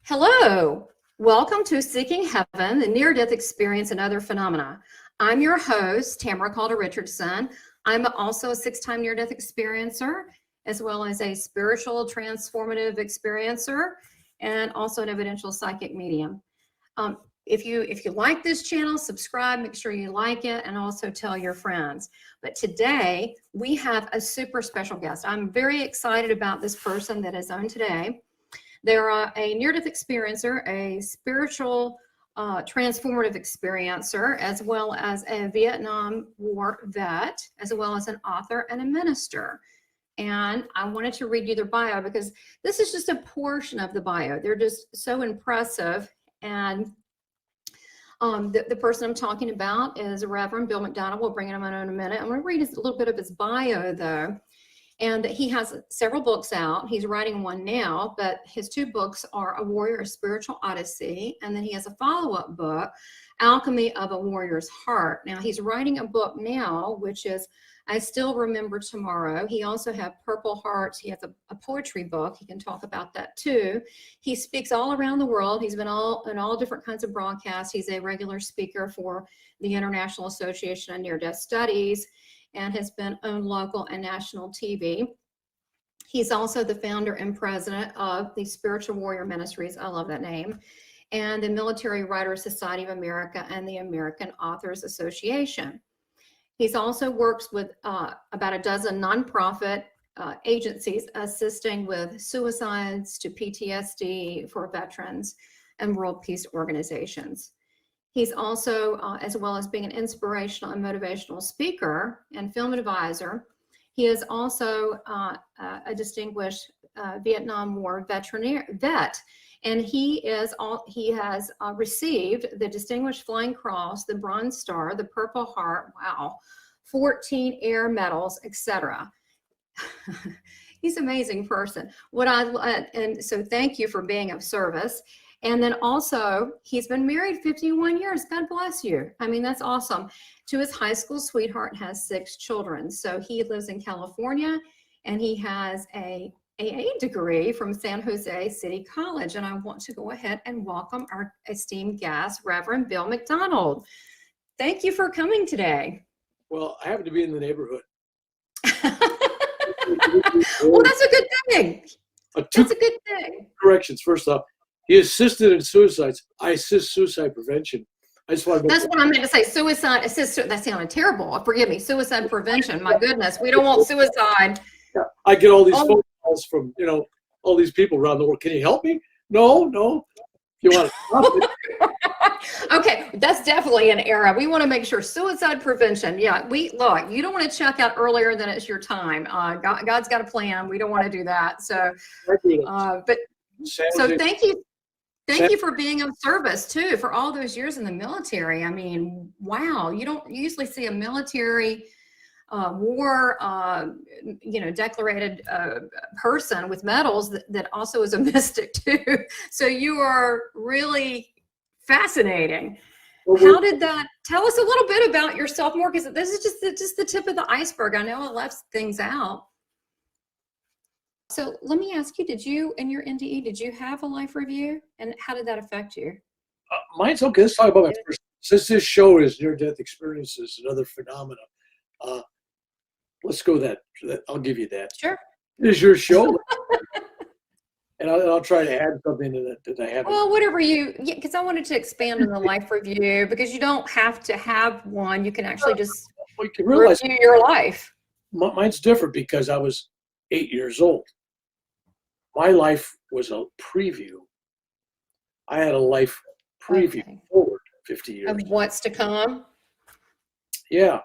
Hello, welcome to Seeking Heaven, the Near-Death Experience and Other Phenomena. I'm your host, Tamara Caulder Richardson. I'm also a 6-time near-death experiencer, as well as a spiritual transformative experiencer, and also an evidential psychic medium. If you like this channel, subscribe, make sure you like it, and also tell your friends. But today, we have a super special guest. I'm very excited about this person that is on today. They're a near-death experiencer, a spiritual transformative experiencer, as well as a Vietnam War vet, as well as an author and a minister. And I wanted to read you their bio because this is just a portion of the bio. They're just so impressive. And the person I'm talking about is Reverend Bill McDonald. We'll bring him in a minute. I'm going to read a little bit of his bio, though. And he has several books out. He's writing one now, but his 2 books are A Warrior, A Spiritual Odyssey, and then he has a follow-up book, Alchemy of a Warrior's Heart. Now, he's writing a book now, which is I Still Remember Tomorrow. He also has Purple Hearts. He has a poetry book. He can talk about that, too. He speaks all around the world. He's been in all different kinds of broadcasts. He's a regular speaker for the International Association of Near-Death Studies, and has been on local and national TV. He's also the founder and president of the Spiritual Warrior Ministries, I love that name, and the Military Writers Society of America and the American Authors Association. He's also works with about a dozen nonprofit agencies assisting with suicides to PTSD for veterans and world peace organizations. He's also, as well as being an inspirational and motivational speaker and film advisor, he is also a distinguished Vietnam War vet, and he has received the Distinguished Flying Cross, the Bronze Star, the Purple Heart, wow, 14 air medals, etc. He's an amazing person. And so thank you for being of service. And then also, he's been married 51 years. God bless you. I mean, that's awesome. To his high school sweetheart, has 6 children. So he lives in California, and he has a AA degree from San Jose City College. And I want to go ahead and welcome our esteemed guest, Reverend Bill McDonald. Thank you for coming today. Well, I happen to be in the neighborhood. Well, that's a good thing. That's a good thing. Corrections. First off, he assisted in suicides. I assist suicide prevention. I just want to. That's what I meant to say. Suicide assist. That sounded terrible. Forgive me. Suicide prevention. My goodness, we don't want suicide. Yeah, I get all these phone calls from all these people around the world. Can you help me? No. You want to stop it? Okay, that's definitely an error. We want to make sure suicide prevention. Yeah, look. You don't want to check out earlier than it's your time. God's got a plan. We don't want to do that. So, so thank you. Thank you for being of service too, for all those years in the military. I mean, wow, you don't usually see a military war, declared person with medals that also is a mystic too. So you are really fascinating. How did that? Tell us a little bit about yourself more, because this is just the tip of the iceberg. I know I left things out. So let me ask you, did you, in your NDE, did you have a life review? And how did that affect you? Mine's okay. Let's talk about my first. Since this show is near-death experiences and other phenomena, let's go that. I'll give you that. Sure. It is your show. And I'll try to add something to that I haven't. Well, whatever because I wanted to expand on the life review, because you don't have to have one. You can actually just review your life. Mine's different because I was 8 years old. My life was a preview. I had a life preview forward 50 years. Of what's to come? Yeah.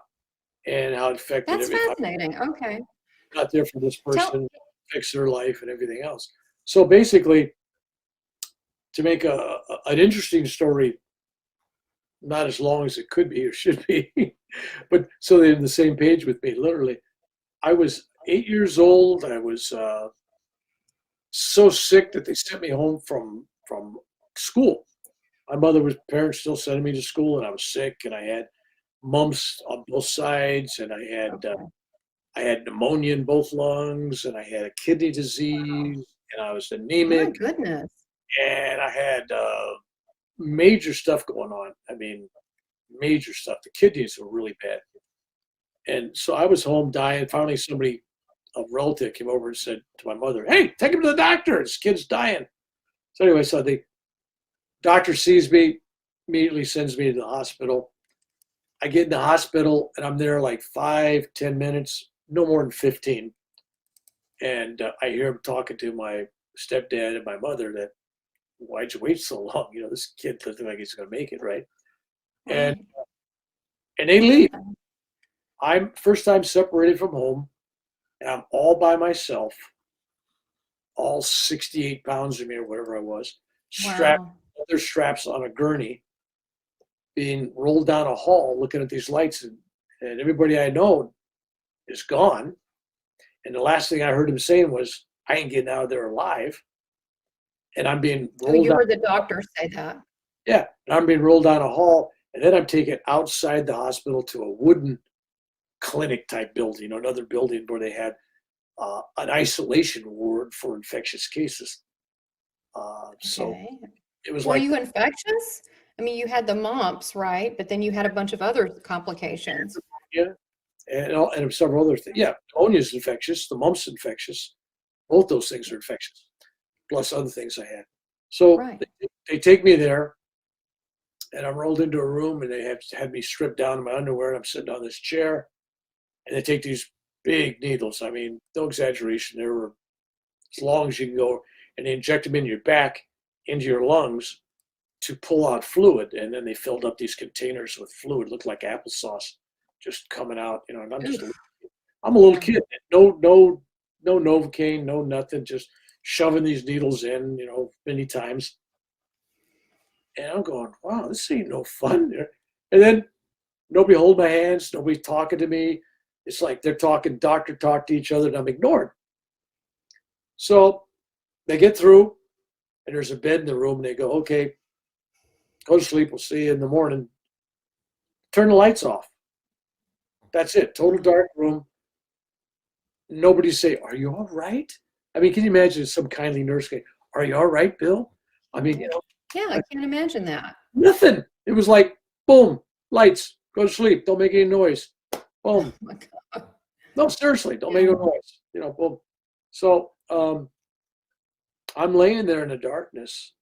And how it affected That's fascinating. Okay. Got there for this person, fix their life and everything else. So basically, to make an interesting story, not as long as it could be or should be, but so they're on the same page with me, literally. I was 8 years old. I was so sick that they sent me home from school. My parents still sending me to school, and I was sick, and I had mumps on both sides, and I had pneumonia in both lungs, and I had a kidney disease, and I was anemic. Oh, my goodness. and I had major stuff going on. I mean, major stuff. The kidneys were really bad. And so I was home dying. Finally, a relative came over and said to my mother, "Hey, take him to the doctor. This kid's dying." So anyway, so the doctor sees me, immediately sends me to the hospital. I get in the hospital and I'm there like 5-10 minutes, no more than 15. And I hear him talking to my stepdad and my mother that, "Why'd you wait so long? You know, this kid doesn't look like he's going to make it, right?" And they leave. I'm first time separated from home, and I'm all by myself, all 68 pounds of me or whatever I was, strapped, other straps on a gurney, being rolled down a hall, looking at these lights, and everybody I know is gone. And the last thing I heard him saying was, "I ain't getting out of there alive." And I'm being rolled. Oh, you heard the doctor say that? Yeah, and I'm being rolled down a hall, and then I'm taken outside the hospital to a wooden clinic type building, another building where they had an isolation ward for infectious cases. So it was Were like, you infectious? I mean, you had the mumps, right? But then you had a bunch of other complications. yeah, and several other things. Yeah, pneumonia is infectious. The mumps infectious. Both those things are infectious, plus other things I had. So they take me there, and I'm rolled into a room, and they had me stripped down in my underwear, and I'm sitting on this chair, and they take these big needles. I mean, no exaggeration. They were as long as you can go, and they inject them in your back, into your lungs, to pull out fluid. And then they filled up these containers with fluid. It looked like applesauce just coming out. And I'm a little kid. No Novocaine, no nothing. Just shoving these needles in, many times. And I'm going, wow, this ain't no fun. And then nobody hold my hands. Nobody talking to me. It's like they're talking doctor talk to each other, and I'm ignored. So they get through, and there's a bed in the room, and they go, "Okay, go to sleep. We'll see you in the morning." Turn the lights off. That's it. Total dark room. Nobody say, "Are you all right?" I mean, can you imagine some kindly nurse going, "Are you all right, Bill?" I mean, Yeah, I can't imagine that. Nothing. It was like, boom, lights, go to sleep. Don't make any noise. Boom. Oh my God. No, seriously, don't make a noise. Boom. So I'm laying there in the darkness.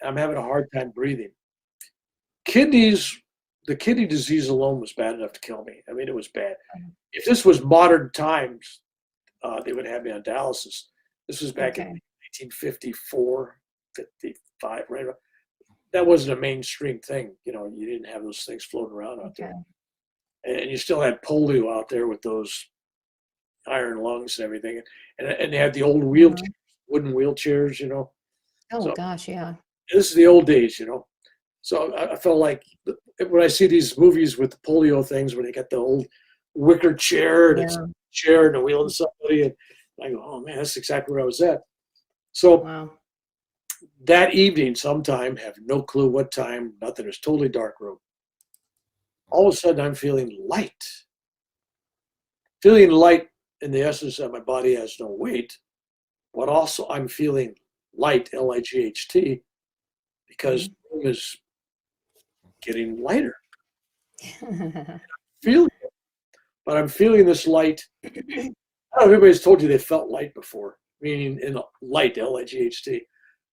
I'm having a hard time breathing. The kidney disease alone was bad enough to kill me. I mean, it was bad. If this was modern times, they would have me on dialysis. This was back in 1954, 55, right? That wasn't a mainstream thing. You didn't have those things floating around out there. And you still had polio out there with those iron lungs and everything. And they had the old wheelchairs, wooden wheelchairs, Oh, So, gosh, yeah. This is the old days, So I felt like when I see these movies with the polio things where they got the old wicker chair and it's a chair and a wheel and somebody, and I go, oh man, that's exactly where I was at. So that evening, sometime, have no clue what time, nothing. It's totally dark room. All of a sudden, I'm feeling light. Feeling light in the essence that my body has no weight, but also I'm feeling light, L-I-G-H-T, because the room is getting lighter. But I'm feeling this light. I don't know if everybody's told you they felt light before, meaning in light, L-I-G-H-T.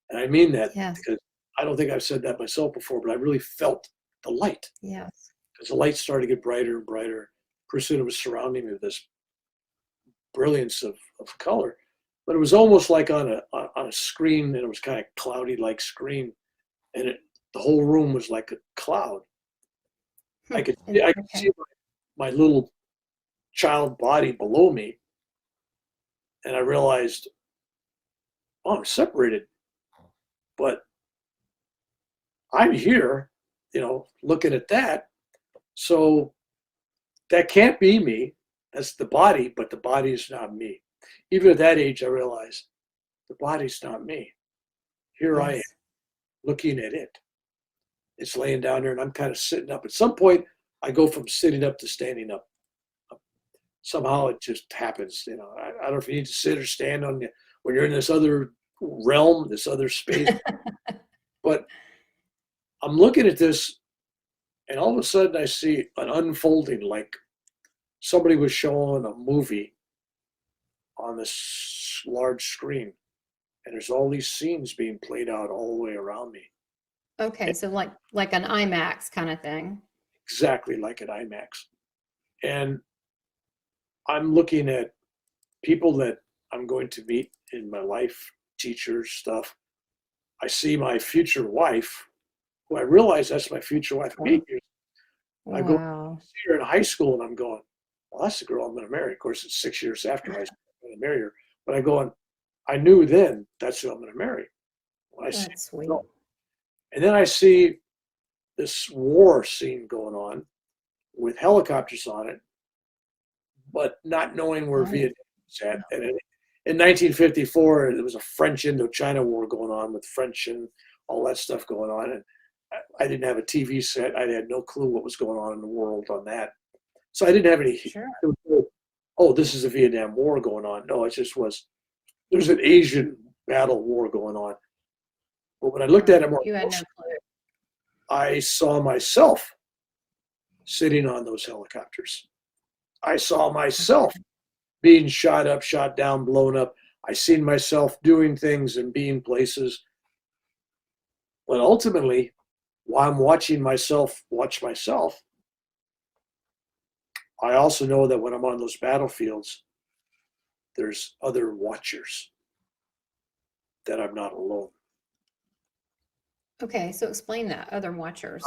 And I mean that because I don't think I've said that myself before, but I really felt the light. Yes. Because the light started to get brighter and brighter. Pretty soon it was surrounding me with this brilliance of color. But it was almost like on a screen, and it was kind of cloudy like screen. And the whole room was like a cloud. I could see my little child body below me. And I realized, oh, I'm separated. But I'm here, looking at that. So that can't be me. That's the body, but the body is not me. Even at that age, I realized the body's not me. Here I am, looking at it. It's laying down there, and I'm kind of sitting up. At some point, I go from sitting up to standing up. Somehow it just happens. I don't know if you need to sit or stand when you're in this other realm, this other space. But I'm looking at this, and all of a sudden I see an unfolding, like somebody was showing a movie on this large screen, and there's all these scenes being played out all the way around me. Okay, so like an IMAX kind of thing. Exactly like an IMAX. And I'm looking at people that I'm going to meet in my life, teachers, stuff. I see my future wife, who I realize that's my future wife. Wow. I go see her in high school, and I'm going, well, that's the girl I'm going to marry. Of course, it's 6 years after high school I'm going to marry her. But I go, and I knew then that's who I'm going to marry. When I That's see sweet. And then I see this war scene going on with helicopters on it, but not knowing where Right. Vietnam was at. And in 1954, there was a French Indochina war going on with French and all that stuff going on. And I didn't have a TV set. I had no clue what was going on in the world on that. So I didn't have any, Sure. oh, this is a Vietnam War going on. No, it just was, there's an Asian battle war going on. But when I looked at it more, You had no clue. I saw myself sitting on those helicopters. I saw myself being shot up, shot down, blown up. I seen myself doing things and being places. But ultimately, while I'm watching myself watch myself, I also know that when I'm on those battlefields, there's other watchers, that I'm not alone. Okay, so explain that, other watchers.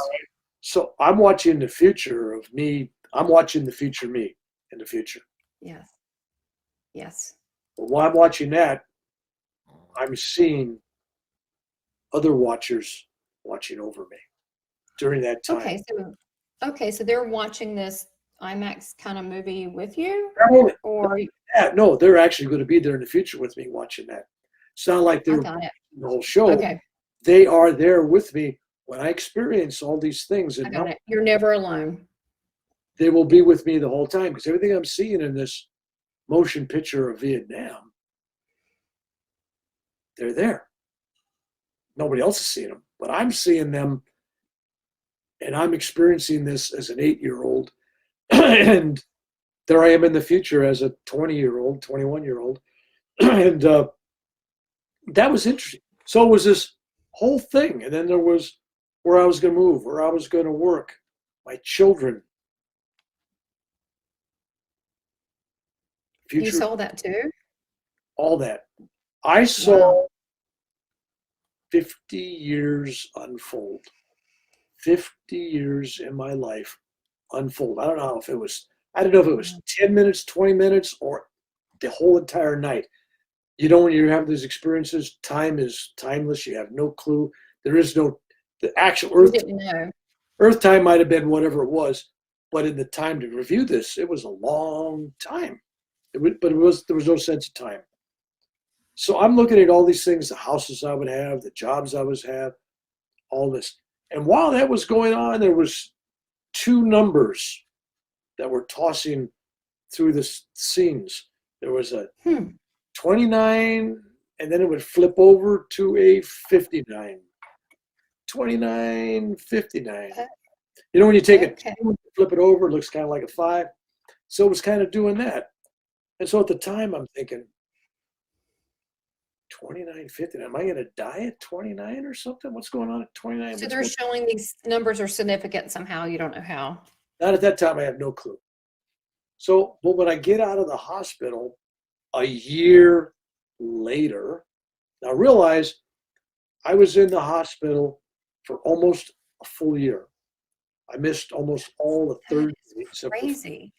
So I'm watching the future of me. I'm watching the future me in the future. Yes. Yes. But while I'm watching that, I'm seeing other watchers watching over me during that time. Okay, so they're watching this IMAX kind of movie with you? Or Yeah, no, they're actually going to be there in the future with me watching that. It's not like they're got it. the whole show. Okay, They are there with me when I experience all these things. I And got it. You're never alone. they will be with me the whole time, because everything I'm seeing in this motion picture of Vietnam, they're there. Nobody else is seeing them, but I'm seeing them, and I'm experiencing this as an 8-year-old. And there I am in the future as a 20-year-old, 21-year-old. And that was interesting. So it was this whole thing. And then there was where I was going to move, where I was going to work, my children. Future, You saw that too? all that. I saw 50 years unfold. 50 years in my life unfold. I don't know if it was 10 minutes, 20 minutes, or the whole entire night. You know, when you have these experiences, time is timeless. You have no clue. There is no, the actual You Earth. didn't know. Earth time might have been whatever it was, but in the time to review this, it was a long time. There was no sense of time. So I'm looking at all these things, the houses I would have, the jobs I would have, all this. And while that was going on, there was two numbers that were tossing through the scenes. There was a 29, and then it would flip over to a 59. 29, 59. You know, when you take a 2, flip it over, it looks kind of like a 5. So it was kind of doing that. And so at the time, I'm thinking, 29, 59. Am I going to die at 29 or something? What's going on at 29? So they're showing these numbers are significant somehow. You don't know how. Not at that time. I have no clue. So, but when I get out of the hospital a year later, now realize I was in the hospital for almost a full year. I missed almost all the third. Crazy.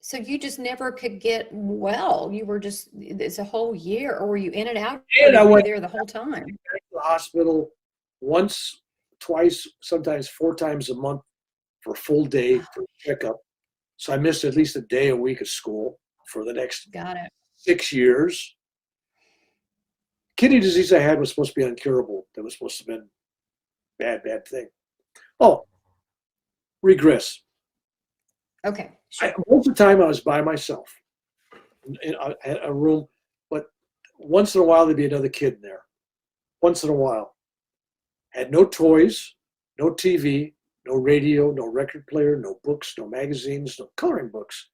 So you just never could get well. You were just, it's a whole year, or were you in and out? And I went there the whole time. back to the hospital once, twice, sometimes 4 times a month for a full day for checkup. So I missed at least a day a week of school for the next 6 years. Kidney disease I had was supposed to be uncurable. That was supposed to have been bad thing. Oh, regress. Okay. Sure. Most of the time I was by myself in a room, but once in a while there'd be another kid in there. Once in a while. Had no toys, no TV, no radio, no record player, no books, no magazines, no coloring books.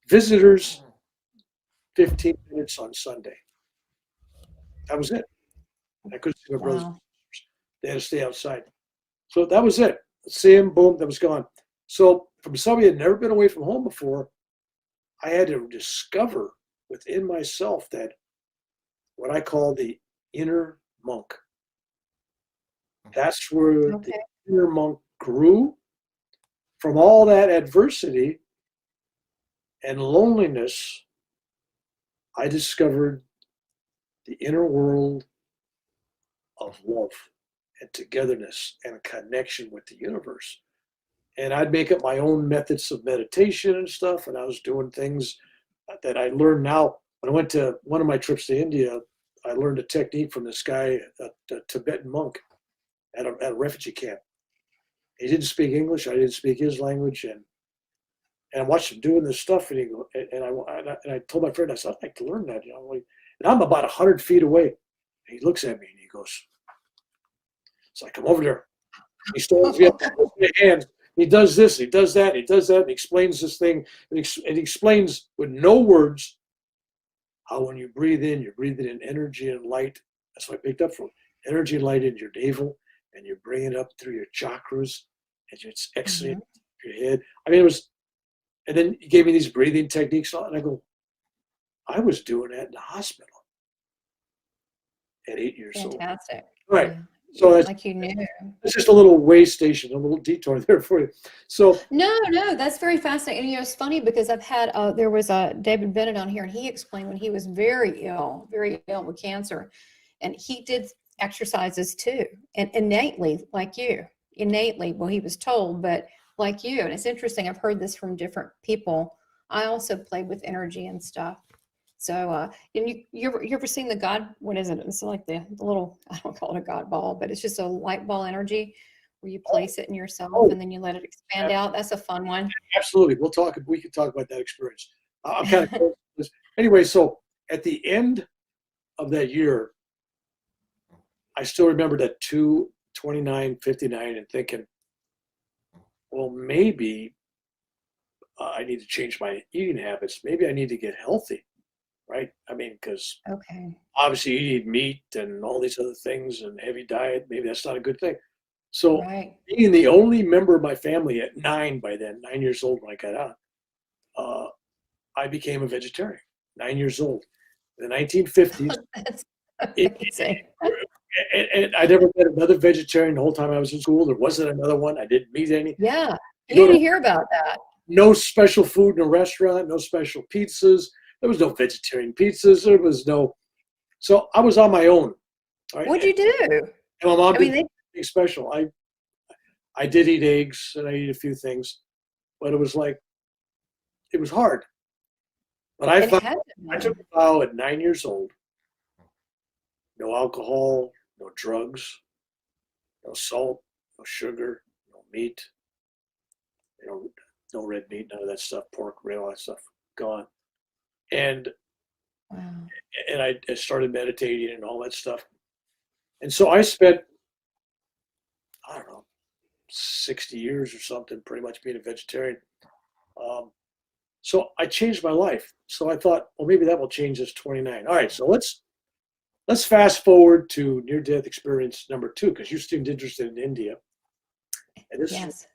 Visitors, 15 minutes on Sunday. That was it. I couldn't see my brothers. Wow. They had to stay outside. So that was it. See him, boom, that was gone. So from somebody who had never been away from home before, I had to discover within myself that what I call the inner monk. That's where Okay. the inner monk grew from all that adversity and loneliness. I discovered the inner world of love and togetherness and connection with the universe. And I'd make up my own methods of meditation and stuff. And I was doing things that I learned now. When I went to one of my trips to India, I learned a technique from this guy, a Tibetan monk at a refugee camp. He didn't speak English. I didn't speak his language. And I watched him doing this stuff. And I told my friend, I said, I'd like to learn that. And I'm about 100 feet away. And he looks at me and he goes, so I come over there. He stands me up, holds my hand. He does this, he does that, he does that, and he explains this thing. And he explains with no words how when you breathe in, you're breathing in energy and light. That's what I picked up from energy and light in your navel, and you bring it up through your chakras, and it's exiting your head. I mean, it was, and then he gave me these breathing techniques, and I go, I was doing that in the hospital at 8 years old. Fantastic. Right. Yeah. So that's, like you knew. it's just a little way station, a little detour there for you. So No, that's very fascinating. And it's funny because I've had there was David Bennett on here, and he explained when he was very ill with cancer, and he did exercises too, and innately, like you, well, he was told, but like you. And it's interesting. I've heard this from different people. I also played with energy and stuff. So, and you ever seen the God, what is it? It's like the little, I don't call it a God ball, but it's just a light ball energy where you place it in yourself and then you let it expand out. That's a fun one. Absolutely. We can talk about that experience. I'm kind of, anyway, so at the end of that year, I still remember that 2/29/59 and thinking, well, maybe I need to change my eating habits. Maybe I need to get healthy. Right? I mean, because obviously you eat meat and all these other things and heavy diet, maybe that's not a good thing. So being the only member of my family at 9 years old when I got out, I became a vegetarian, 9 years old. In the 1950s. And I never met another vegetarian the whole time I was in school. There wasn't another one. I didn't meet any. Yeah, you didn't hear about that. No special food in a restaurant, no special pizzas. There was no vegetarian pizzas. There was no, so I was on my own. Right? What'd you do? And my mom did anything special. I did eat eggs and I ate a few things, but it was like, it was hard. But I took a vow at 9 years old. No alcohol, no drugs, no salt, no sugar, no meat, no red meat, none of that stuff, pork, all that stuff, gone. And I started meditating and all that stuff. And so I spent, I don't know, 60 years or something, pretty much being a vegetarian. So I changed my life. So I thought, well, maybe that will change this 29. All right, so let's fast forward to near-death experience number 2, because you seemed interested in India. And this is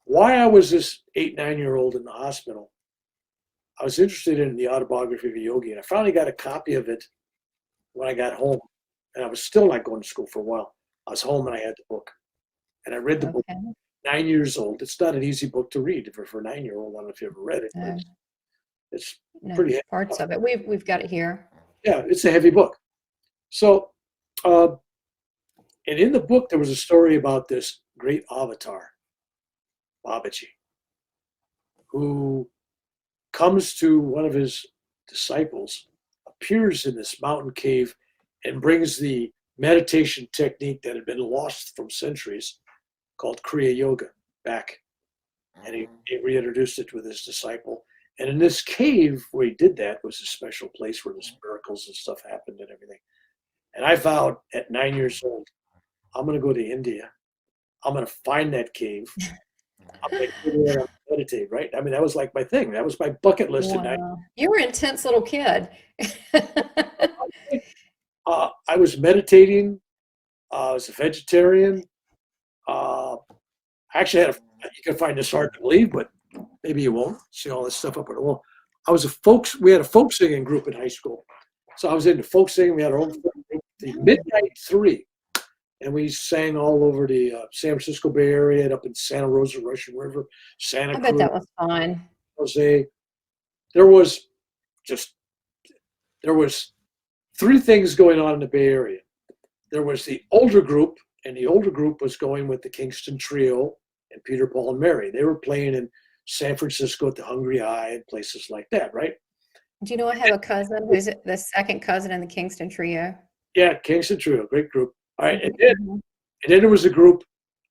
why I was this 8-9-year-old in the hospital. I was interested in the autobiography of a yogi, and I finally got a copy of it when I got home. And I was still not going to school for a while. I was home and I had the book. And I read the book, 9 years old. It's not an easy book to read for a 9-year-old. I don't know if you ever read it. No. It's pretty heavy. Parts of it. We've got it here. Yeah, it's a heavy book. So, and in the book, there was a story about this great avatar, Babaji, who comes to one of his disciples, appears in this mountain cave, and brings the meditation technique that had been lost from centuries called Kriya Yoga back. And he reintroduced it with his disciple. And in this cave where he did that was a special place where these miracles and stuff happened and everything. And I vowed at 9 years old, I'm going to go to India. I'm going to find that cave. I'm going to go there and meditate, right? I mean, that was like my thing. That was my bucket list at night. You were an intense little kid. I was meditating. I was a vegetarian. I actually had you can find this hard to believe, but maybe you won't see all this stuff up on the wall. We had a folk singing group in high school. So I was into folk singing. We had our own folk group, the Midnight Three. And we sang all over the San Francisco Bay Area and up in Santa Rosa, Russian River, Santa Cruz. I bet that was fun. Jose. There was three things going on in the Bay Area. There was the older group, and the older group was going with the Kingston Trio and Peter, Paul, and Mary. They were playing in San Francisco at the Hungry Eye and places like that, right? Do you know I have a cousin who's the second cousin in the Kingston Trio? Yeah, Kingston Trio, great group. All right, and then there was a group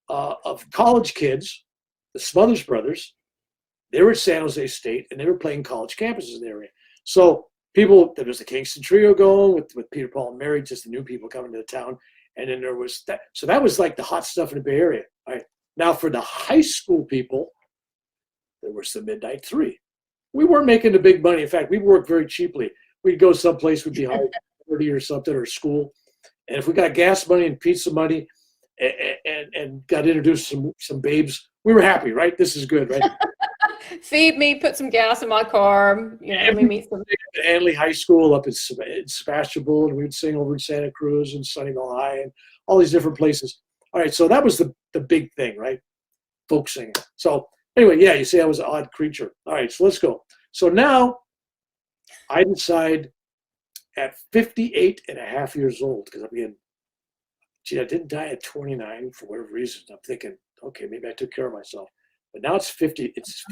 of college kids, the Smothers Brothers. They were at San Jose State, and they were playing college campuses in the area. So there was the Kingston Trio going with Peter, Paul, and Mary, just the new people coming to the town. And then there was that. So that was like the hot stuff in the Bay Area. All right. Now for the high school people, there was the Midnight Three. We weren't making the big money. In fact, we worked very cheaply. We'd go someplace, we'd be hired 30 or something, or school. And if we got gas money and pizza money and got introduced to some babes, we were happy, right? This is good, right? Feed me, put some gas in my car. Let me meet some. At Hanley High School up in Sebastopol, and we'd sing over in Santa Cruz and Sunnyvale High and all these different places. All right, so that was the big thing, right? Folk singing. So anyway, yeah, you see I was an odd creature. All right, so let's go. So now I decide at 58 and a half years old, because I didn't die at 29 for whatever reason. I'm thinking, okay, maybe I took care of myself. But now it's 50, it's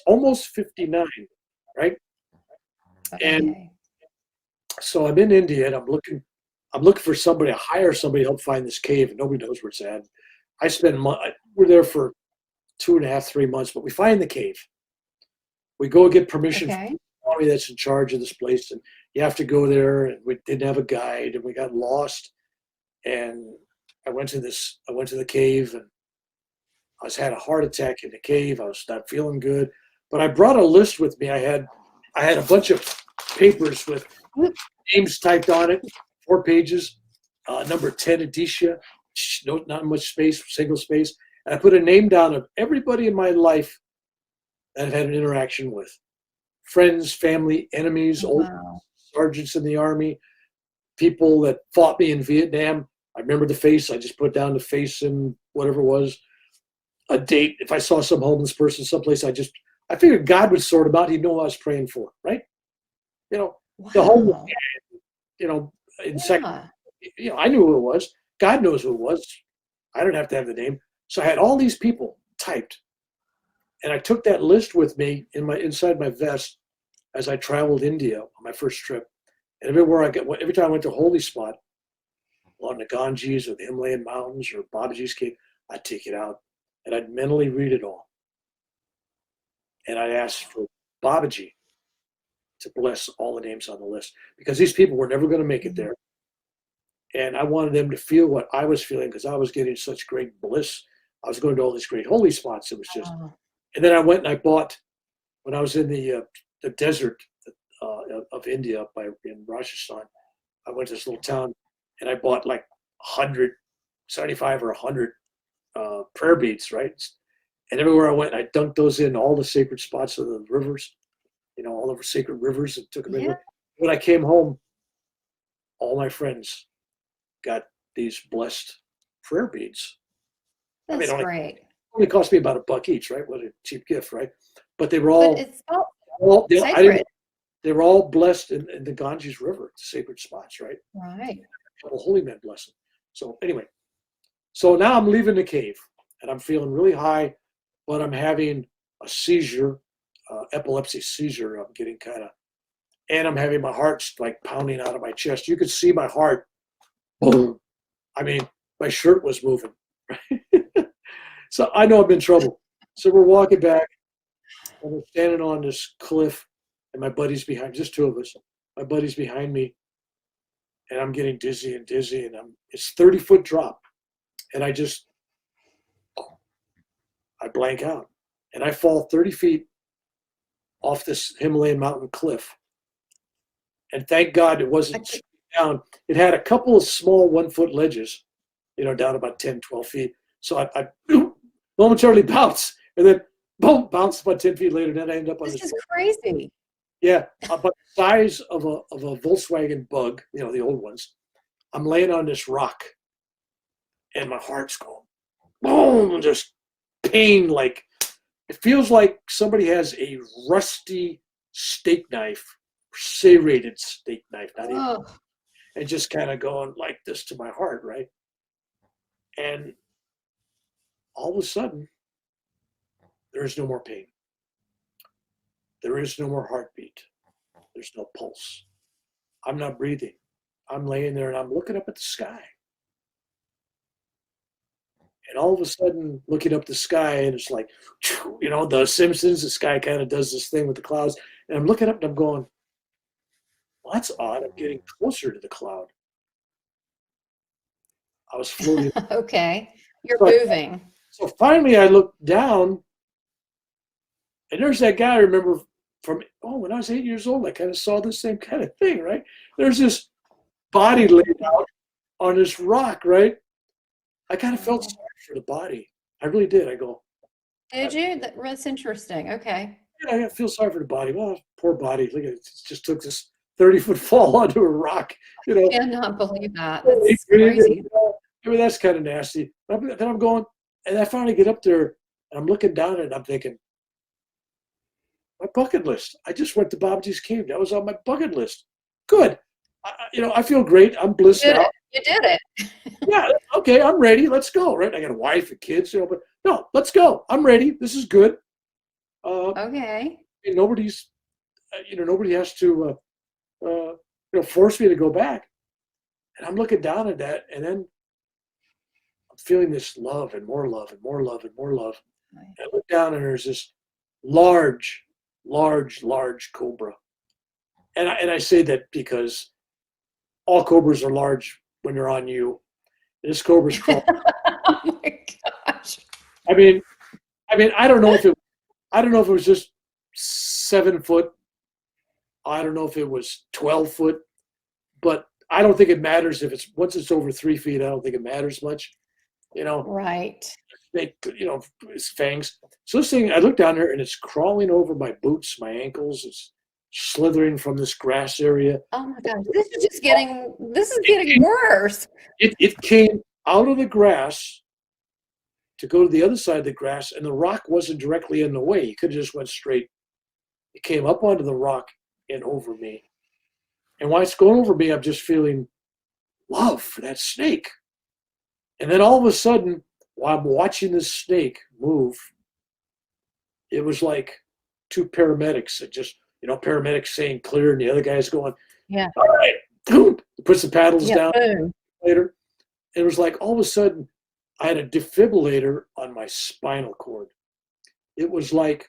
almost 59, right? Okay. And so I'm in India and I'm looking for somebody to hire somebody to help find this cave, and nobody knows where it's at. We're there for 2.5, 3 months, but we find the cave. We go get permission from the army that's in charge of this place, and you have to go there, and we didn't have a guide, and we got lost. And I went to the cave, and I had a heart attack in the cave. I was not feeling good, but I brought a list with me. I had a bunch of papers with names typed on it, 4 pages, number 10 Aditya, not much space, single space. And I put a name down of everybody in my life that I've had an interaction with. Friends, family, enemies, old sergeants in the army, people that fought me in Vietnam. I remember the face. I just put down the face and whatever it was. A date. If I saw some homeless person someplace, I figured God would sort them out. He'd know what I was praying for, right? The homeless guy, in second, I knew who it was. God knows who it was. I don't have to have the name. So I had all these people typed, and I took that list with me inside my vest as I traveled India on my first trip. And every time I went to a holy spot, along the Ganges or the Himalayan mountains or Babaji's cave, I'd take it out and I'd mentally read it all. And I'd ask for Babaji to bless all the names on the list, because these people were never going to make it there. And I wanted them to feel what I was feeling, because I was getting such great bliss. I was going to all these great holy spots. It was just, and then I went and I bought, when I was in the desert of India in Richardson, I went to this little town and I bought like 75 or 100 prayer beads, right? And everywhere I went, I dunked those in all the sacred spots of the rivers, all the sacred rivers, and took them in. When I came home, all my friends got these blessed prayer beads. That's great. It only cost me about $1 each, right? What a cheap gift, right? But they were all, sacred. They were all blessed in the Ganges River, sacred spots, right? Right. A couple holy men bless them. So anyway, so now I'm leaving the cave, and I'm feeling really high, but I'm having a seizure, epilepsy seizure. I'm getting and I'm having my heart like pounding out of my chest. You could see my heart. Boom. I mean, my shirt was moving. So I know I'm in trouble. So we're walking back, And we're standing on this cliff, and my buddy's behind, just two of us. My buddy's behind me, and I'm getting dizzy, and it's 30-foot drop. And I blank out. And I fall 30 feet off this Himalayan mountain cliff. And thank God it wasn't straight down. It had a couple of small 1-foot ledges, down about 10, 12 feet. So I momentarily bounced, and then boom, bounced about 10 feet later. Then I end up on this. This is crazy. Yeah, about the size of a Volkswagen Bug, the old ones. I'm laying on this rock, and my heart's going boom, and just pain. Like it feels like somebody has a rusty steak knife, serrated steak knife, not even, and just kind of going like this to my heart, right? And all of a sudden, there is no more pain. There is no more heartbeat. There's no pulse. I'm not breathing. I'm laying there and I'm looking up at the sky. And all of a sudden, looking up the sky, and it's like, the Simpsons, the sky kind of does this thing with the clouds. And I'm looking up and I'm going, well, that's odd. I'm getting closer to the cloud. I was floating. Okay. You're moving. So finally I looked down, and there's that guy I remember from, when I was 8 years old, I kind of saw the same kind of thing, right? There's this body laid out on this rock, right? I kind of felt sorry for the body. I really did. I go, did you? That's interesting. Okay. Yeah, I feel sorry for the body. Well, poor body. Look at it. It just took this 30-foot fall onto a rock, I cannot believe that. That's crazy. I mean, that's kind of nasty. Then I'm going, and I finally get up there, and I'm looking down at it, and I'm thinking, my bucket list. I just went to Babaji's cave. That was on my bucket list. Good. I feel great. I'm blissed out. You did it. Yeah. Okay. I'm ready. Let's go. Right. I got a wife and kids. But no, let's go. I'm ready. This is good. Okay. And nobody's. Nobody has to. Force me to go back. And I'm looking down at that, and then I'm feeling this love and more love and more love and more love. Right. And I look down, and there's this large cobra. And I say that because all cobras are large when they're on you. This cobra's crawling. Oh my gosh. I mean, I don't know if it was just 7 foot. I don't know if it was 12 foot, but I don't think it matters once it's over 3 feet. I don't think it matters much, Right. Its fangs. So this thing, I look down there and it's crawling over my boots, my ankles. It's slithering from this grass area. Oh my gosh, this is getting worse. It came out of the grass to go to the other side of the grass, and the rock wasn't directly in the way. You could have just went straight. It came up onto the rock and over me. And while it's going over me, I'm just feeling love for that snake. And then all of a sudden, while I'm watching this snake move, it was like two paramedics that just, paramedics saying clear, and the other guy's going, yeah, all right, boom, puts the paddles down. Boom. Later. It was like all of a sudden I had a defibrillator on my spinal cord. It was like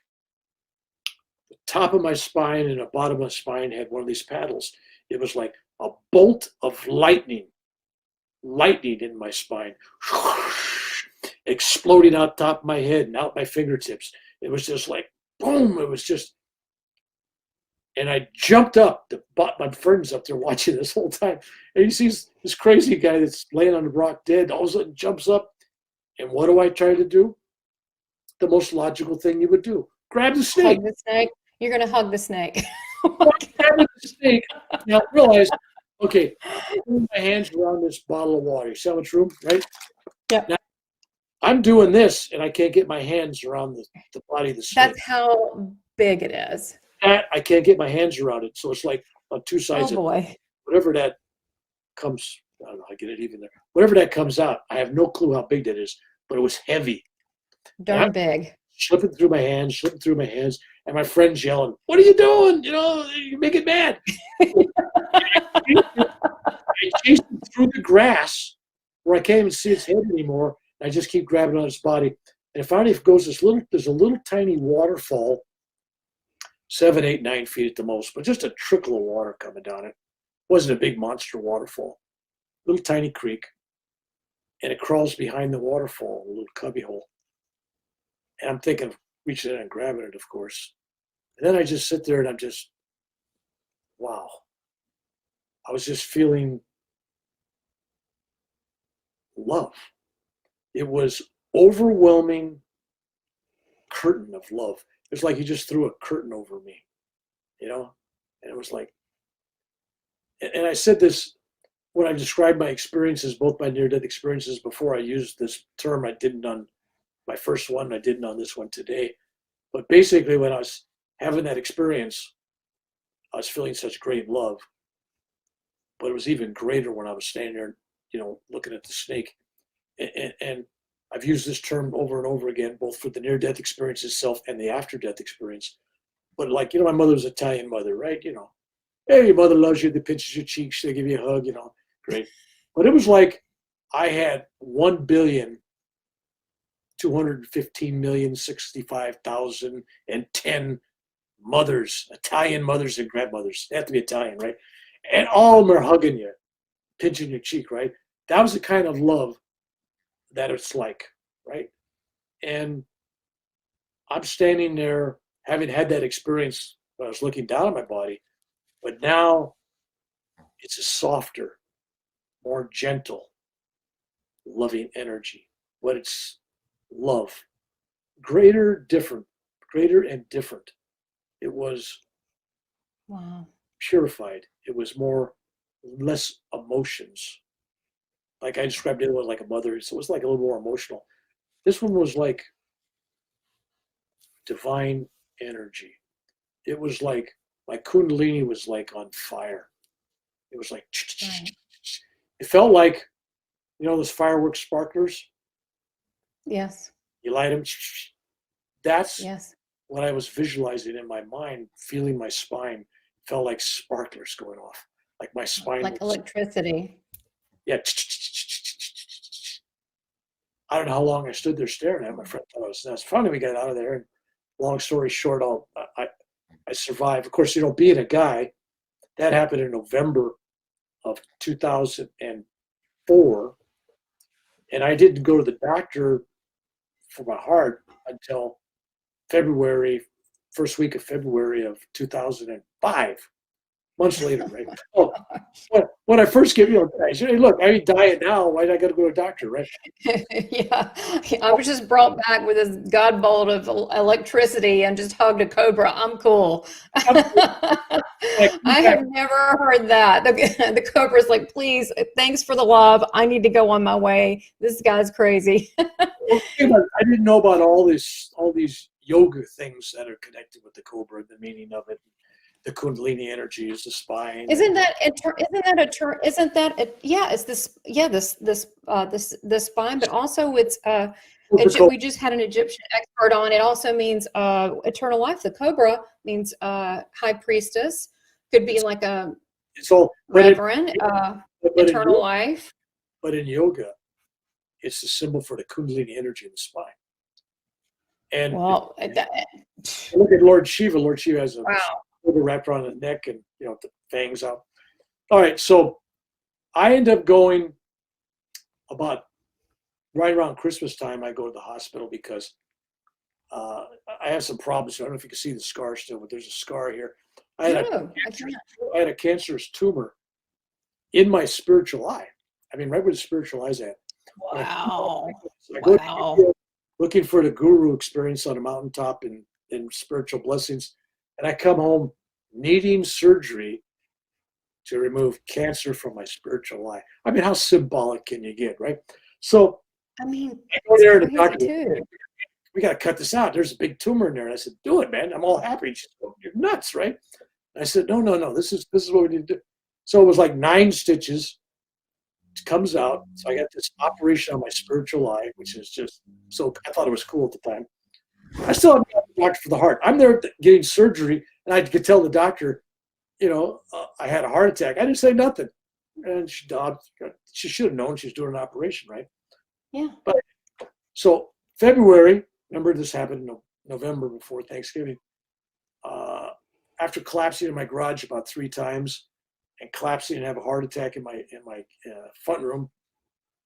the top of my spine and the bottom of my spine had one of these paddles. It was like a bolt of lightning in my spine, exploding out top of my head and out my fingertips. It was just like, boom, it was just, and I jumped up. My friend's up there watching this whole time. And he sees this crazy guy that's laying on the rock dead. All of a sudden jumps up. And what do I try to do? The most logical thing you would do. Grab the snake. Hug the snake. You're going to hug the snake. Grab the snake. Now realize, okay, my hands around this bottle of water. You see how much room, right? Yeah. Now, I'm doing this, and I can't get my hands around the body of the snake. That's how big it is. I can't get my hands around it. So it's like on two sides. Oh, boy. Whatever that comes, I don't know, I get it even there. Whatever that comes out, I have no clue how big that is, but it was heavy. Darn big. Slipping through my hands. And my friend's yelling, "What are you doing? You make it mad." I chased him through the grass where I can't even see its head anymore. I just keep grabbing on its body. And finally it goes there's a little tiny waterfall 7, 8, 9 feet at the most, but just a trickle of water coming down it. Wasn't a big monster waterfall. Little tiny creek. And it crawls behind the waterfall, a little cubby hole. And I'm thinking of reaching in and grabbing it, of course. And then I just sit there and I'm just, wow. I was just feeling love. It was overwhelming curtain of love. It was like he just threw a curtain over me, you know? And it was like, and I said this when I described my experiences, both my near-death experiences, before I used this term. I didn't on my first one, I didn't on this one today. But basically, when I was having that experience, I was feeling such great love. But it was even greater when I was standing there, you know, looking at the snake. And I've used this term over and over again, both for the near-death experience itself and the after-death experience. But like, you know, my mother's Italian mother, right? You know, hey, your mother loves you, they pinches your cheeks, they give you a hug, you know, great. But it was like I had 1,215,065,010 mothers, Italian mothers and grandmothers. They have to be Italian, right? And all of them are hugging you, pinching your cheek, right? That was the kind of love that it's like, right? And I'm standing there having had that experience when I was looking down at my body, but now it's a softer, more gentle, loving energy. But it's love. Greater and different. It was Wow. purified. It was less emotions. Like I described it was like a mother, so it was like a little more emotional. This one was like divine energy. It was like my kundalini was like on fire. It was like, Right. it felt like, you know, those fireworks sparklers, Yes. you light them. That's Yes. what I was visualizing in my mind, feeling my spine. Felt like sparklers going off. Like my spine Like was, electricity. yeah. I don't know how long I stood there staring at my friend. Thought I was nuts. Finally, we got out of there. And long story short, I survived. Of course, you know, being a guy, that happened in November of 2004, and I didn't go to the doctor for my heart until February, first week of February of 2005. Months later, right? Oh, when I first came, you know, I said, hey, look, I ain't dying now. Why did I got to go to a doctor, right? Yeah, I was just brought back with this god bolt of electricity and just hugged a cobra. I'm cool. Like, I have never heard that. The cobra's like, please, thanks for the love. I need to go on my way. This guy's crazy. I didn't know about all these yoga things that are connected with the cobra, the meaning of it. The kundalini energy is the spine. Isn't that a yeah, it's this, yeah, this spine, but also it's we just had an Egyptian expert on. It also means eternal life. The cobra means high priestess, could be like a reverend, eternal life. But in yoga, it's the symbol for the kundalini energy in the spine. And well, look at Lord Shiva. Lord Shiva has a wow. wrapped around the neck and, you know, the fangs out. All right, so I end up going about right around Christmas time. I go to the hospital because I have some problems. I don't know if you can see the scar still, but there's a scar here. I had a cancerous tumor in my spiritual eye. I mean, right where the spiritual eye's at. Wow. I go to looking for the guru experience on a mountaintop and spiritual blessings. And I come home needing surgery to remove cancer from my spiritual eye. I mean, how symbolic can you get, right? So I mean, I go there to the doctor. We got to cut this out. There's a big tumor in there. And I said, do it, man. I'm all happy. She said, you're nuts, right? And I said, no. This is what we need to do. So it was like 9 stitches. It comes out. So I got this operation on my spiritual eye, which is just so, I thought it was cool at the time. I still haven't got the doctor for the heart. I'm there getting surgery, and I could tell the doctor, you know, I had a heart attack. I didn't say nothing. And she should have known she was doing an operation, right? Yeah. But so February, remember this happened in November before Thanksgiving. after collapsing in my garage about 3 times and collapsing and have a heart attack in my front room,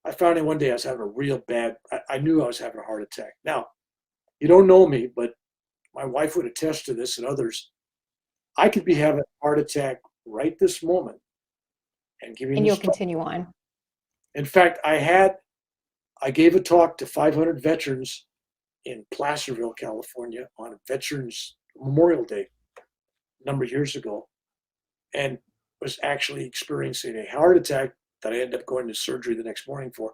I found out one day I was having a real bad, I knew I was having a heart attack. Now, you don't know me, but my wife would attest to this and others. I could be having a heart attack right this moment and giving. And you'll continue on. In fact, I gave a talk to 500 veterans in Placerville, California on Veterans Memorial Day a number of years ago, and was actually experiencing a heart attack that I ended up going to surgery the next morning for.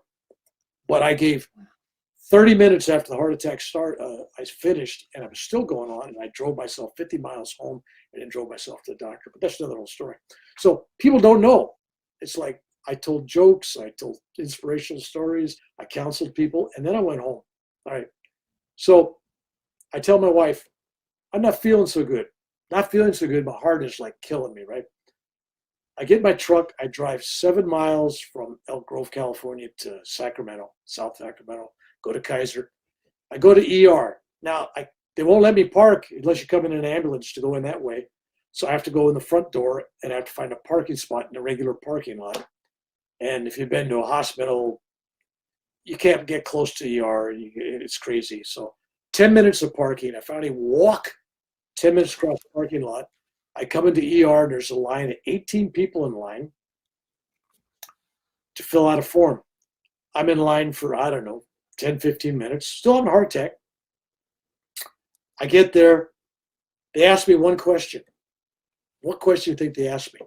But I gave 30 minutes after the heart attack I finished, and I was still going on, and I drove myself 50 miles home and then drove myself to the doctor. But that's another whole story. So people don't know. It's like I told jokes, I told inspirational stories, I counseled people, and then I went home. All right. So I tell my wife, I'm not feeling so good. Not feeling so good. My heart is like killing me, right? I get in my truck. I drive 7 miles from Elk Grove, California to Sacramento, South Sacramento, go to Kaiser. I go to ER. Now, they won't let me park unless you come in an ambulance to go in that way. So I have to go in the front door and I have to find a parking spot in a regular parking lot. And if you've been to a hospital, you can't get close to ER. It's crazy. So 10 minutes of parking. I finally walk 10 minutes across the parking lot. I come into ER and there's a line of 18 people in line to fill out a form. I'm in line for, 10, 15 minutes. Still having a heart attack. I get there. They ask me one question. What question do you think they asked me?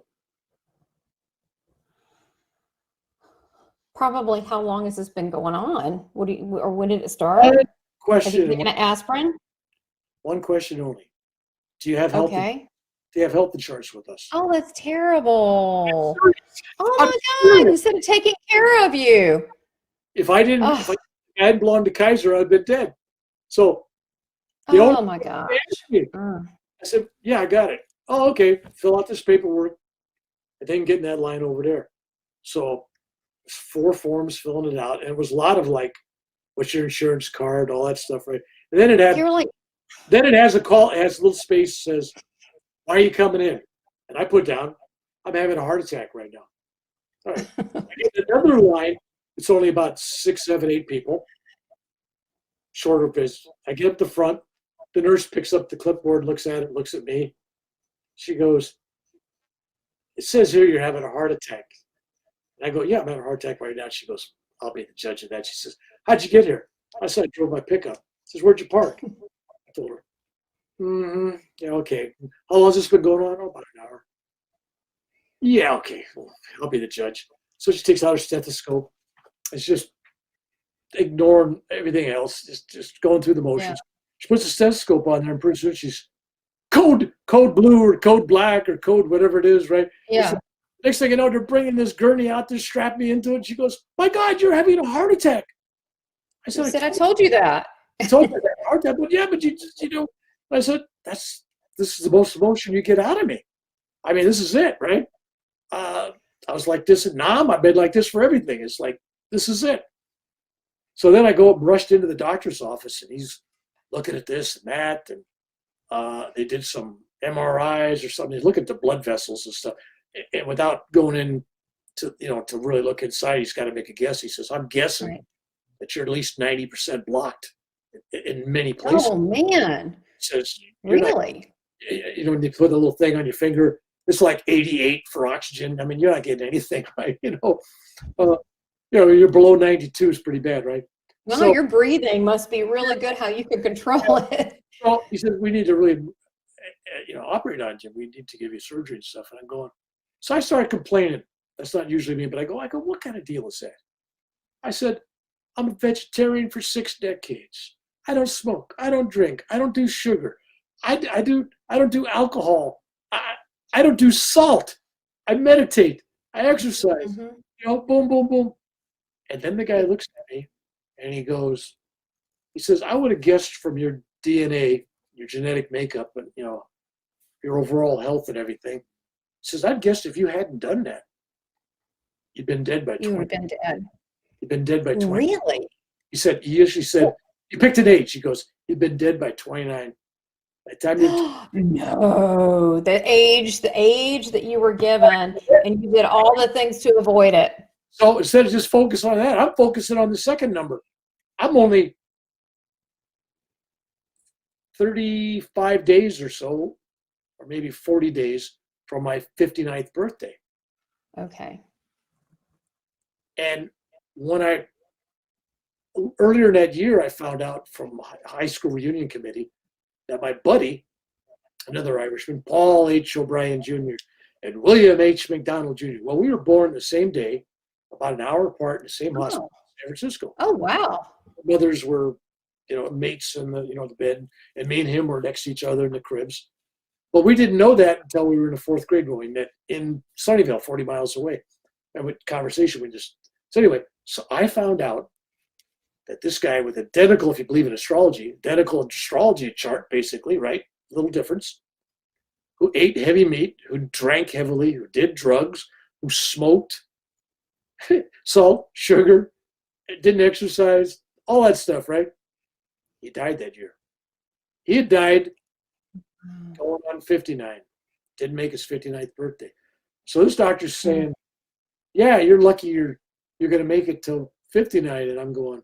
Probably, how long has this been going on? Or when did it start? Question. Have you taken an aspirin? One question only. Do you have health? Okay. Do you have health insurance with us? Oh, that's terrible. Oh my God, instead of taking care of you. If I hadn't belonged to Kaiser, I'd been dead. So oh my gosh. I said, yeah, I got it. Oh, okay. Fill out this paperwork. I didn't get in that line over there. So 4 forms filling it out. And it was a lot of like, what's your insurance card, all that stuff, right? And then it had, then it has a call, it has a little space says, why are you coming in? And I put down, I'm having a heart attack right now. All right. I get another line. It's only about 6, 7, 8 people. Shorter business. I get up the front. The nurse picks up the clipboard, looks at it, looks at me. She goes, it says here you're having a heart attack. And I go, yeah, I'm having a heart attack right now. She goes, I'll be the judge of that. She says, how'd you get here? I said, I drove my pickup. She says, where'd you park? I told her, yeah, okay. How long has this been going on? Oh, about an hour. Yeah, okay. Well, I'll be the judge. So she takes out her stethoscope. It's just ignoring everything else, just going through the motions. Yeah. She puts a stethoscope on there, and pretty soon she's code blue or code black or code whatever it is, right? Yeah. So next thing you know, they're bringing this gurney out to strap me into it. She goes, my God, you're having a heart attack. I said, I told you that. I told you that heart attack. But yeah, but you know, I said, this is the most emotion you get out of me. I mean, this is it, right? I was like this at Nam. I've been like this for everything. It's like, this is it. So then I go up, rushed into the doctor's office, and he's looking at this and that, and they did some MRIs or something. He's looking at the blood vessels and stuff, and without going in to really look inside, he's got to make a guess. He says, I'm guessing that you're at least 90% blocked in many places. Oh man! He says, really? When you put a little thing on your finger, it's like 88 for oxygen. I mean, you're not getting anything, right? You're below 92 is pretty bad, right? Well, so, your breathing must be really good. How you can control it? Well, he said we need to really, operate on you. We need to give you surgery and stuff. And I'm going. So I started complaining. That's not usually me, but I go, what kind of deal is that? I said, I'm a vegetarian for 6 decades. I don't smoke. I don't drink. I don't do sugar. I don't do alcohol. I don't do salt. I meditate. I exercise. Mm-hmm. Boom, boom, boom. And then the guy looks at me and he says, I would have guessed from your DNA, your genetic makeup, and your overall health and everything. He says, I'd guessed if you hadn't done that, you'd been dead by 20. You would have been dead. You'd been dead by 20. Really? He said, you picked an age. He goes, you'd been dead by 29. By the time you're No, the age that you were given, and you did all the things to avoid it. So instead of just focus on that, I'm focusing on the second number. I'm only 35 days or so, or maybe 40 days from my 59th birthday. Okay. And earlier in that year, I found out from high school reunion committee that my buddy, another Irishman, Paul H. O'Brien Jr. and William H. McDonald Jr. Well, we were born the same day, about an hour apart in the same hospital in San Francisco. Oh, wow. Mothers were, mates in the, the bed, and me and him were next to each other in the cribs. But we didn't know that until we were in the fourth grade when we met in Sunnyvale, 40 miles away. And with conversation, so anyway, so I found out that this guy with identical, if you believe in astrology, identical astrology chart, basically, right? Little difference. Who ate heavy meat, who drank heavily, who did drugs, who smoked, salt, sugar, didn't exercise, all that stuff, right? He died that year. He had died going on 59. Didn't make his 59th birthday. So this doctor's saying, yeah, you're lucky you're going to make it till 59. And I'm going,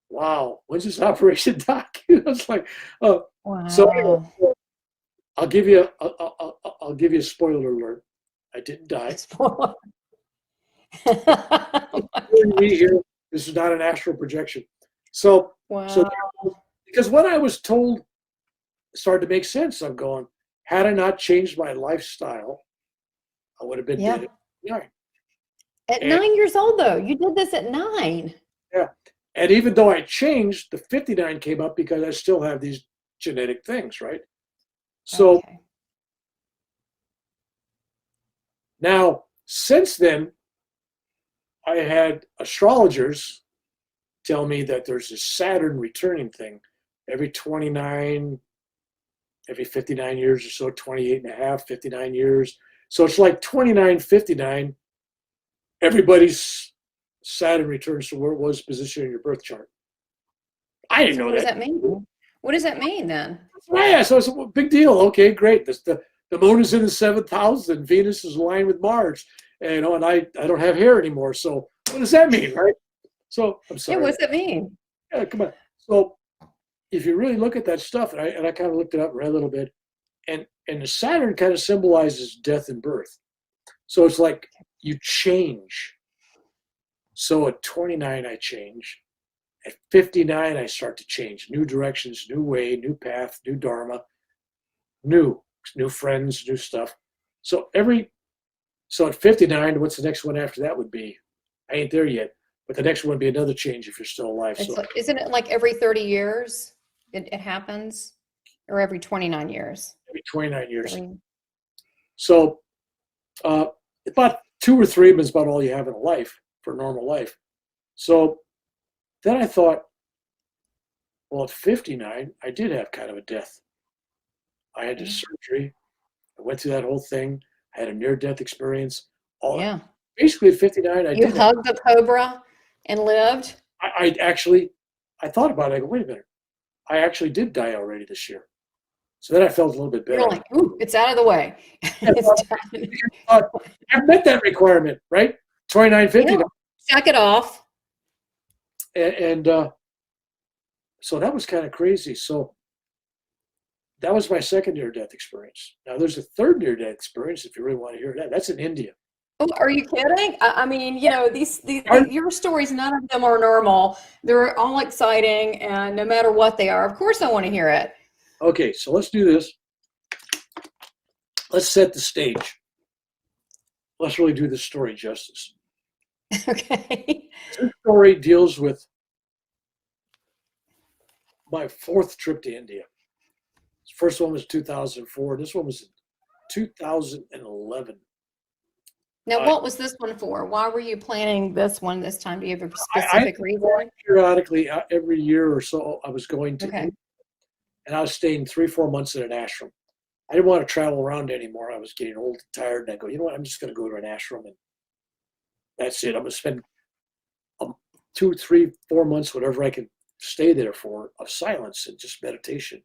wow, when's this operation, doc? It's like, oh. Wow. So anyway, I'll give you a spoiler alert. I didn't die. This is not an astral projection. So, wow. Because what I was told started to make sense. I'm going, had I not changed my lifestyle, I would have been dead at 9. At 9 years old, though, you did this at 9. Yeah, and even though I changed, the 59 came up because I still have these genetic things, right? So now, since then, I had astrologers tell me that there's this Saturn returning thing every 29, every 59 years or so, 28 and a half, 59 years. So it's like 29, 59, everybody's Saturn returns to where it was positioned in your birth chart. I didn't know that. What does that mean? What does that mean then? Yeah, so it's a big deal. Okay, great. The moon is in the 7th house and Venus is aligned with Mars. And I don't have hair anymore. So what does that mean, right? So I'm sorry. Yeah, what's that mean? Yeah, come on. So if you really look at that stuff, and I kind of looked it up, read a little bit, and the Saturn kind of symbolizes death and birth. So it's like you change. So at 29, I change. At 59, I start to change. New directions, new way, new path, new dharma, new friends, new stuff. So at 59, what's the next one after that would be? I ain't there yet, but the next one would be another change if you're still alive. It's like, isn't it like every 30 years it happens, or every 29 years? Every 29 years. So about 2 or 3 is about all you have in a life for a normal life. So then I thought, well, at 59, I did have kind of a death. I had this surgery. I went through that whole thing. I had a near-death experience. Basically, at 59, I You hugged the cobra and lived? I thought about it. I go, wait a minute. I actually did die already this year. So then I felt a little bit better. You're like, ooh, it's out of the way. I've met that requirement, right? 29, 59. Check it off. And so that was kind of crazy. So that was my second near-death experience. Now there's a third near-death experience if you really want to hear that. That's in India. Oh, are you kidding? I mean, these your stories, none of them are normal. They're all exciting, and no matter what they are, of course I want to hear it. Okay, so let's do this. Let's set the stage. Let's really do this story justice. Okay. This story deals with my 4th trip to India. The first one was 2004. This one was 2011. Now, what was this one for? Why were you planning this one this time? Do you have a specific reason? Periodically, every year or so, I was going to Okay. and I was staying 3-4 months in an ashram. I didn't want to travel around anymore. I was getting old and tired, and I go, you know what? I'm just going to go to an ashram, and that's it. I'm going to spend 2, 3, 4 months, whatever I can stay there for, of silence and just meditation.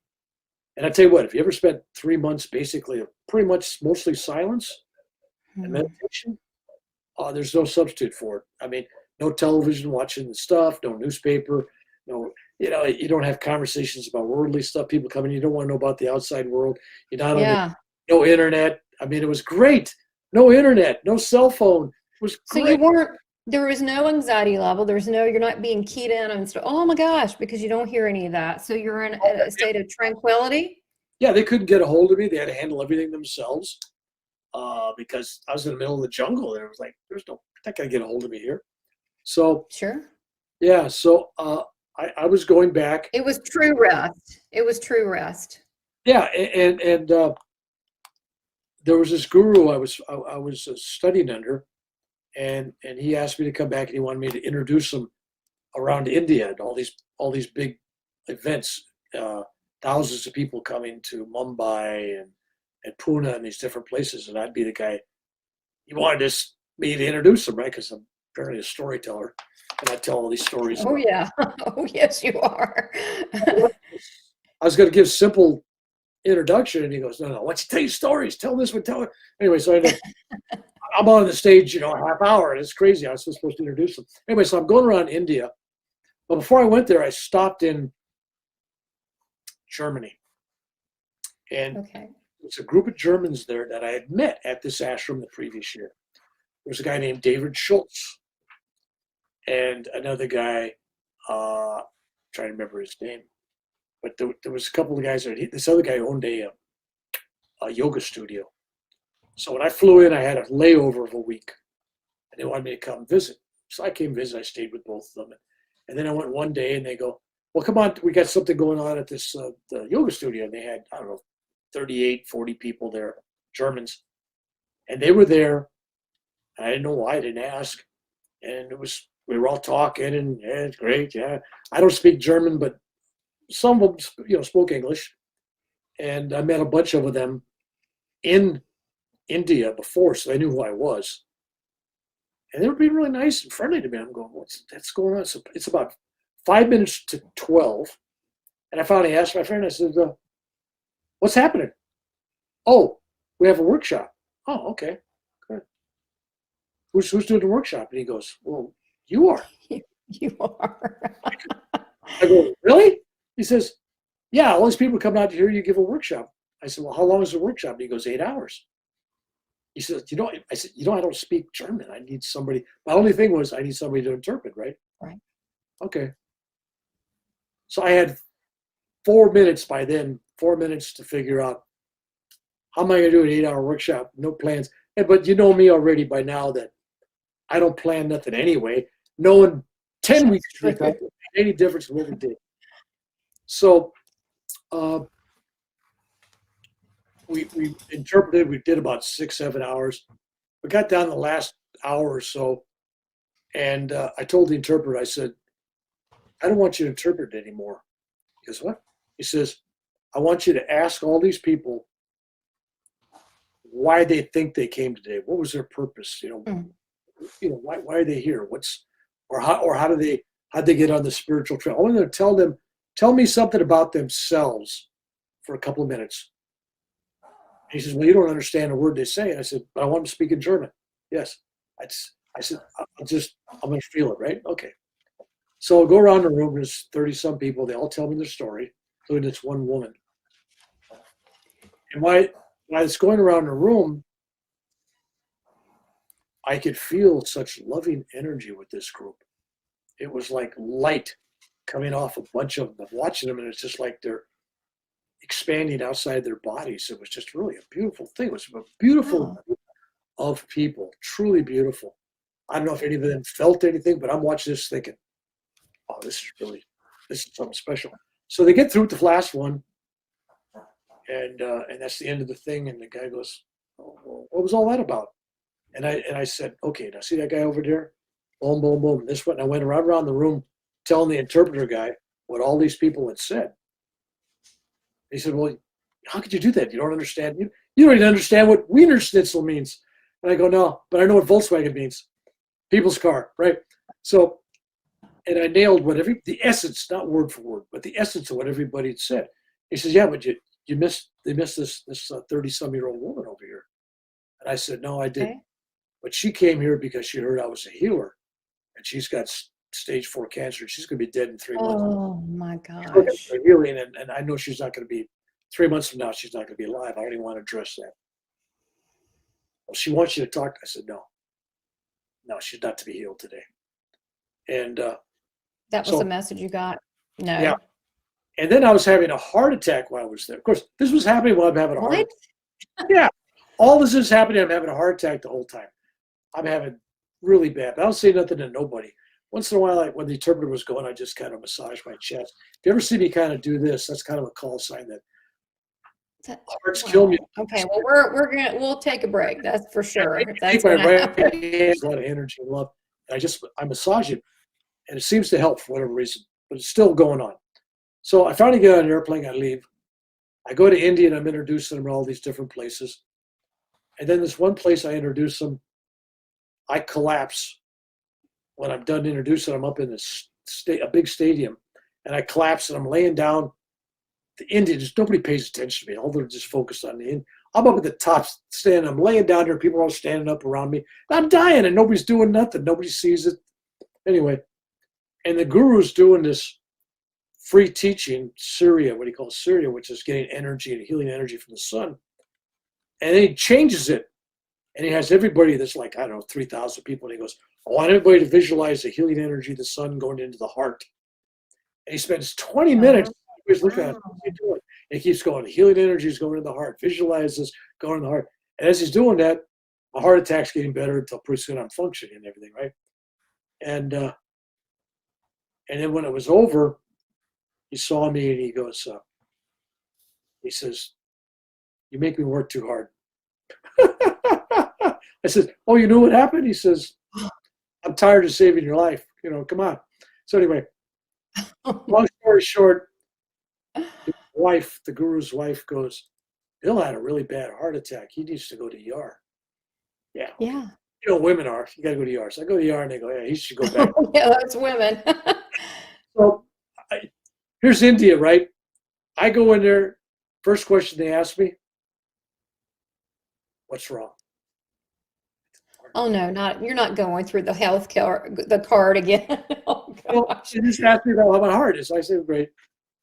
And I tell you what, if you ever spent 3 months basically of pretty much mostly silence and meditation, there's no substitute for it. I mean, no television watching the stuff, no newspaper, no, you don't have conversations about worldly stuff. People come in, you don't want to know about the outside world. You not only no internet. I mean, it was great. No internet, no cell phone. It was great. So there was no anxiety level. You're not being keyed in and stuff. Oh my gosh, because you don't hear any of that. So you're in a state of tranquility. Yeah, they couldn't get a hold of me. They had to handle everything themselves because I was in the middle of the jungle. There was like, they're not going to get a hold of me here. So sure. Yeah, so I was going back. It was true rest. Yeah, and there was this guru I was studying under, and he asked me to come back, and he wanted me to introduce him around India and all these big events. Thousands of people coming to Mumbai and Pune and these different places, and I'd be the guy. He wanted me to introduce him, right? Because I'm apparently a storyteller, and I tell all these stories. Oh yeah, oh yes, you are. I was going to give simple introduction, and he goes, "No, why don't you tell your stories? Tell this one, tell it." Anyway, so I'm on the stage, a half hour, and it's crazy. I was supposed to introduce them. Anyway, so I'm going around India, but before I went there, I stopped in Germany, and there's a group of Germans there that I had met at this ashram the previous year. There was a guy named David Schultz, and another guy, trying to remember his name, but there was a couple of guys there. This other guy owned a yoga studio. So when I flew in, I had a layover of a week, and they wanted me to come visit. So I came visit. I stayed with both of them, and then I went one day, and they go, "Well, come on, we got something going on at this the yoga studio." And they had, I don't know, 38, 40 people there, Germans, and they were there. I didn't know why. I didn't ask, and we were all talking, and yeah, it's great. Yeah, I don't speak German, but some of them, spoke English, and I met a bunch of them in India before, so they knew who I was, and they were being really nice and friendly to me. I'm going, that's going on? So it's about 5 minutes to 12, and I finally asked my friend. I said, "What's happening?" "Oh, we have a workshop." "Oh, okay, good. Who's doing the workshop?" And he goes, "Well, you are." You are. I go, "Really?" He says, "Yeah, all these people come out to hear you give a workshop." I said, "Well, how long is the workshop?" And he goes, 8 hours. He says, I said, I don't speak German. I need somebody. My only thing was I need somebody to interpret, right? Right. Okay. So I had 4 minutes by then, 4 minutes to figure out how am I going to do an 8-hour workshop? No plans. But you know me already by now that I don't plan nothing anyway. Knowing 10 weeks would make any difference in what we did. So we interpreted. We did about 6-7 hours. We got down the last hour or so, and I told the interpreter, I said, "I don't want you to interpret anymore." He goes, "What?" He says, "I want you to ask all these people why they think they came today. What was their purpose? Why are they here? How did they get on the spiritual trail? I want them to tell me something about themselves for a couple of minutes." He says, "Well, you don't understand a word they say." And I said, "But I want them to speak in German." "Yes." I said, I'm going to feel it, right? Okay. So I'll go around the room. There's 30-some people. They all tell me their story, including this one woman. And while it's going around the room, I could feel such loving energy with this group. It was like light coming off a bunch of them. I'm watching them, and it's just like they're expanding outside their bodies. It was just really a beautiful thing. It was a beautiful group of people, truly beautiful. I don't know if any of them felt anything, but I'm watching this thinking, "Oh, this is something special." So they get through with the last one, and that's the end of the thing. And the guy goes, "Oh, well, what was all that about?" And I said, "Okay, now see that guy over there? Boom, boom, boom. This one." I went around the room telling the interpreter guy what all these people had said. He said, "Well, how could you do that? You don't understand. You don't even understand what Wiener Schnitzel means." And I go, "No, but I know what Volkswagen means. People's car, right?" So, and I nailed the essence, not word for word, but the essence of what everybody had said. He says, "Yeah, but they missed this 30-some-year-old woman over here. And I said, no, I didn't. Okay. But she came here because she heard I was a healer, and she's got stage 4 cancer. She's going to be dead in 3 months. Oh my She's looking gosh. for healing, and I know she's not going to be 3 months from now. She's not going to be alive. I don't even want to address that. Well, she wants you to talk. I said, no, she's not to be healed today. And That was so, the message you got? No. yeah. And then I was having a heart attack while I was there. Of course, this was happening while I'm having a heart What? attack. Yeah. All this is happening. I'm having a heart attack the whole time. I'm having really bad. But I don't say nothing to nobody. Once in a while, when the interpreter was going, I just kind of massage my chest. If you ever see me kind of do this, that's kind of a call sign that hearts kill me. Okay, well we'll take a break. That's for sure. I take my right hand, a lot of energy and love. And I massage it, and it seems to help for whatever reason, but it's still going on. So I finally get on an airplane. I leave. I go to India, and I'm introducing them to all these different places. And then this one place I introduce them, I collapse. When I'm done introducing them, I'm up in a big stadium, and I collapse, and I'm laying down. The Indians, nobody pays attention to me. All they're just focused on the Indian. I'm up at the top stand. I'm laying down there. People are all standing up around me. I'm dying, and nobody's doing nothing. Nobody sees it. Anyway, and the guru's doing this free teaching, Surya, what he calls Surya, which is getting energy and healing energy from the sun. And then he changes it. And he has everybody that's like, I don't know, 3,000 people. And he goes, I want everybody to visualize the healing energy of the sun going into the heart. And he spends 20 minutes. He's looking at it. What's he doing? And he keeps going. The healing energy is going in the heart. Visualize this going in the heart. And as he's doing that, my heart attack's getting better until pretty soon I'm functioning and everything, right? And then when it was over, he saw me and he goes, he says, you make me work too hard. I said, oh, you knew what happened? He says, I'm tired of saving your life. Come on. So anyway, long story short, the guru's wife goes, Bill had a really bad heart attack. He needs to go to ER. Yeah. Okay. Yeah. Women are. You got to go to ER. So I go to ER and they go, yeah, he should go back. Yeah, that's women. So here's India, right? I go in there. First question they ask me, what's wrong? Oh no, you're not going through the the card again. Oh well, she just asked me about how my heart is. I said, great.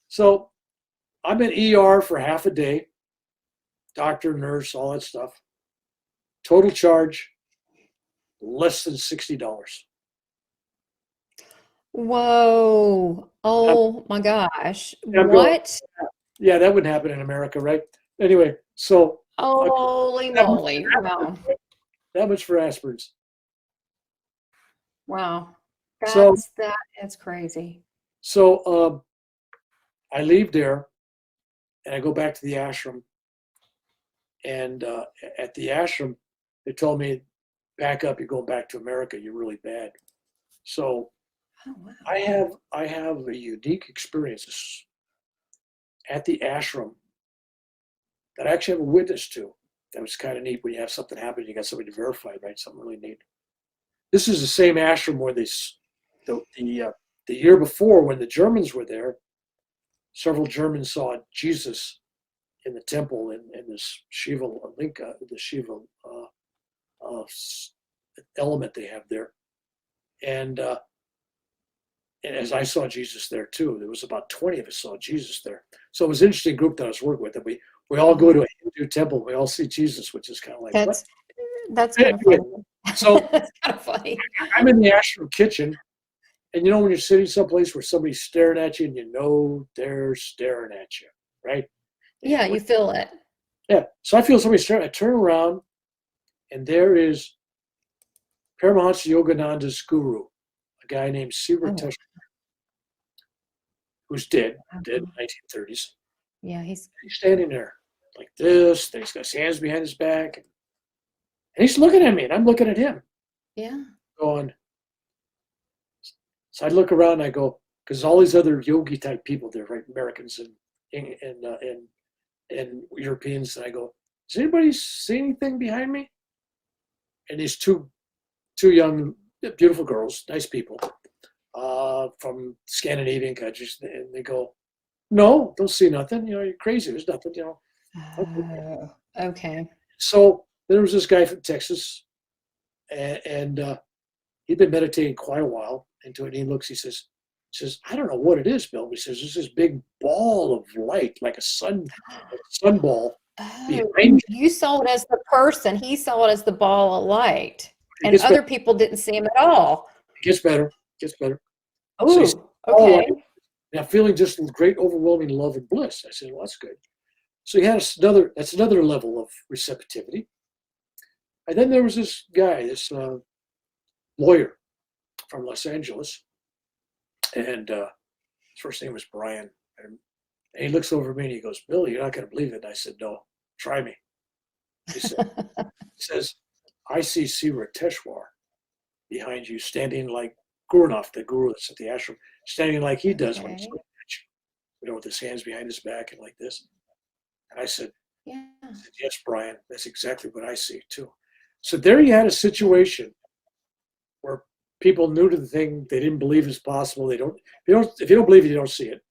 So I'm in ER for half a day, doctor, nurse, all that stuff. Total charge, less than $60. Whoa. Oh my gosh. What? Yeah, that wouldn't happen in America, right? Anyway, so. Holy moly. Wow. That much for aspirins. Wow. That's crazy. So I leave there and I go back to the ashram. And at the ashram, they told me, back up, you're going back to America, you're really bad. So wow. I have a unique experience at the ashram that I actually have a witness to. That was kind of neat when you have something happen, you got somebody to verify, right? Something really neat. This is the same ashram where the year before, when the Germans were there, several Germans saw Jesus in the temple in this Shiva Linka, the Shiva element they have there. And as I saw Jesus there too, there was about 20 of us saw Jesus there. So it was an interesting group that I was working with. That we all go to a Hindu temple, we all see Jesus, which is kind of like that's kind of funny. So that's kind of funny. I'm in the ashram kitchen, and when you're sitting someplace where somebody's staring at you, and they're staring at you, right? Yeah, you feel it. Yeah. So I feel somebody staring. I turn around, and there is Paramahansa Yogananda's guru, a guy named Sivarteshwar, who's dead in the 1930s. Yeah, he's standing there like this. He's got his hands behind his back. And he's looking at me, and I'm looking at him. Yeah. Going. So I look around, and I go, because all these other yogi type people there, right? Americans and Europeans, and I go, does anybody see anything behind me? And these two young, beautiful girls, nice people, from Scandinavian countries, and they go, No, don't see nothing. You're crazy. There's nothing, Oh, okay. So there was this guy from Texas, and he'd been meditating quite a while into it. And he says, I don't know what it is, Bill. He says, there's this big ball of light, like a sun ball behind you saw it as the person. He saw it as the ball of light. And Gets other better. people didn't see him at all. Gets better. Oh, So okay. now feeling just great, overwhelming love and bliss. I said, well, that's good. So he had that's another level of receptivity. And then there was this guy, this lawyer from Los Angeles. And his first name was Brian. And he looks over at me and he goes, Bill, you're not going to believe it. And I said, no, try me. He says, I see Sirateshwar behind you, standing like Gurnath, the guru that's at the ashram, standing like he does when he's looking at you, with his hands behind his back and like this. And I said, yes, Brian, that's exactly what I see too. So there you had a situation where people knew to the thing they didn't believe is possible. If you don't believe it, you don't see it.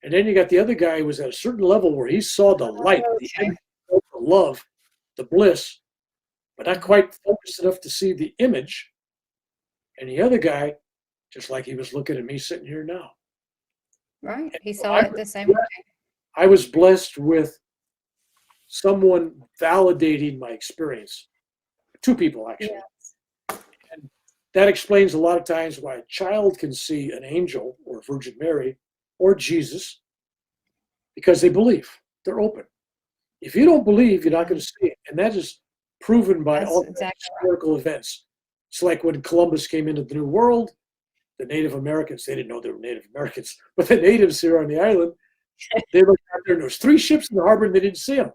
And then you got the other guy who was at a certain level where he saw the light, the love, the bliss, but not quite focused enough to see the image. And the other guy, just like he was looking at me sitting here now. Right. He saw it the same way. I was blessed with someone validating my experience. Two people, actually. Yes. And that explains a lot of times why a child can see an angel or Virgin Mary or Jesus, because they believe. They're open. If you don't believe, you're not going to see it. And that is proven by all historical events. It's like when Columbus came into the New World, the Native Americans, they didn't know they were Native Americans, but the natives here on the island, they looked out there and there was 3 ships in the harbor and they didn't see them.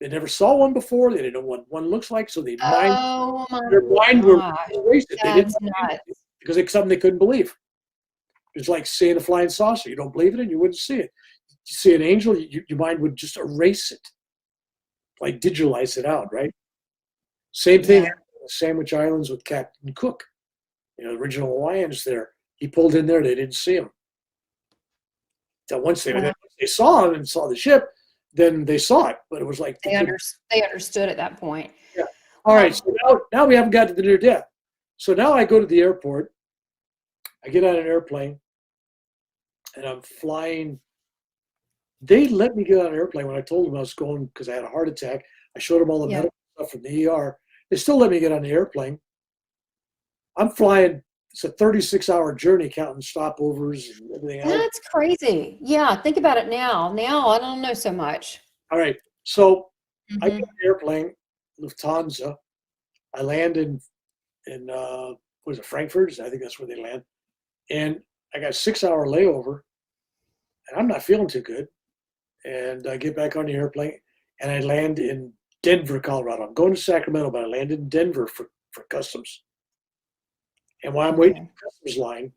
They never saw one before. They didn't know what one looks like, so their mind were erased it. They didn't because it's something they couldn't believe. It's like seeing a flying saucer. You don't believe it and you wouldn't see it. You see an angel, your mind would just erase it, like digitalize it out, right? Same thing happened in the Sandwich Islands with Captain Cook. The original Hawaiians there. He pulled in there, they didn't see him. So once they saw him and saw the ship, then they saw it. But it was like they understood at that point. Yeah. All right. So now we haven't got to the near death. So now I go to the airport. I get on an airplane, and I'm flying. They let me get on an airplane when I told them I was going because I had a heart attack. I showed them all the medical stuff from the ER. They still let me get on the airplane. I'm flying. It's a 36-hour journey, counting stopovers and everything else. That's crazy. Yeah, think about it now. Now I don't know so much. All right. So I get on the airplane, Lufthansa. I land in was it Frankfurt? I think that's where they land. And I got a 6-hour layover, and I'm not feeling too good. And I get back on the airplane, and I land in Denver, Colorado. I'm going to Sacramento, but I land in Denver for customs. And while I'm waiting for the customs line,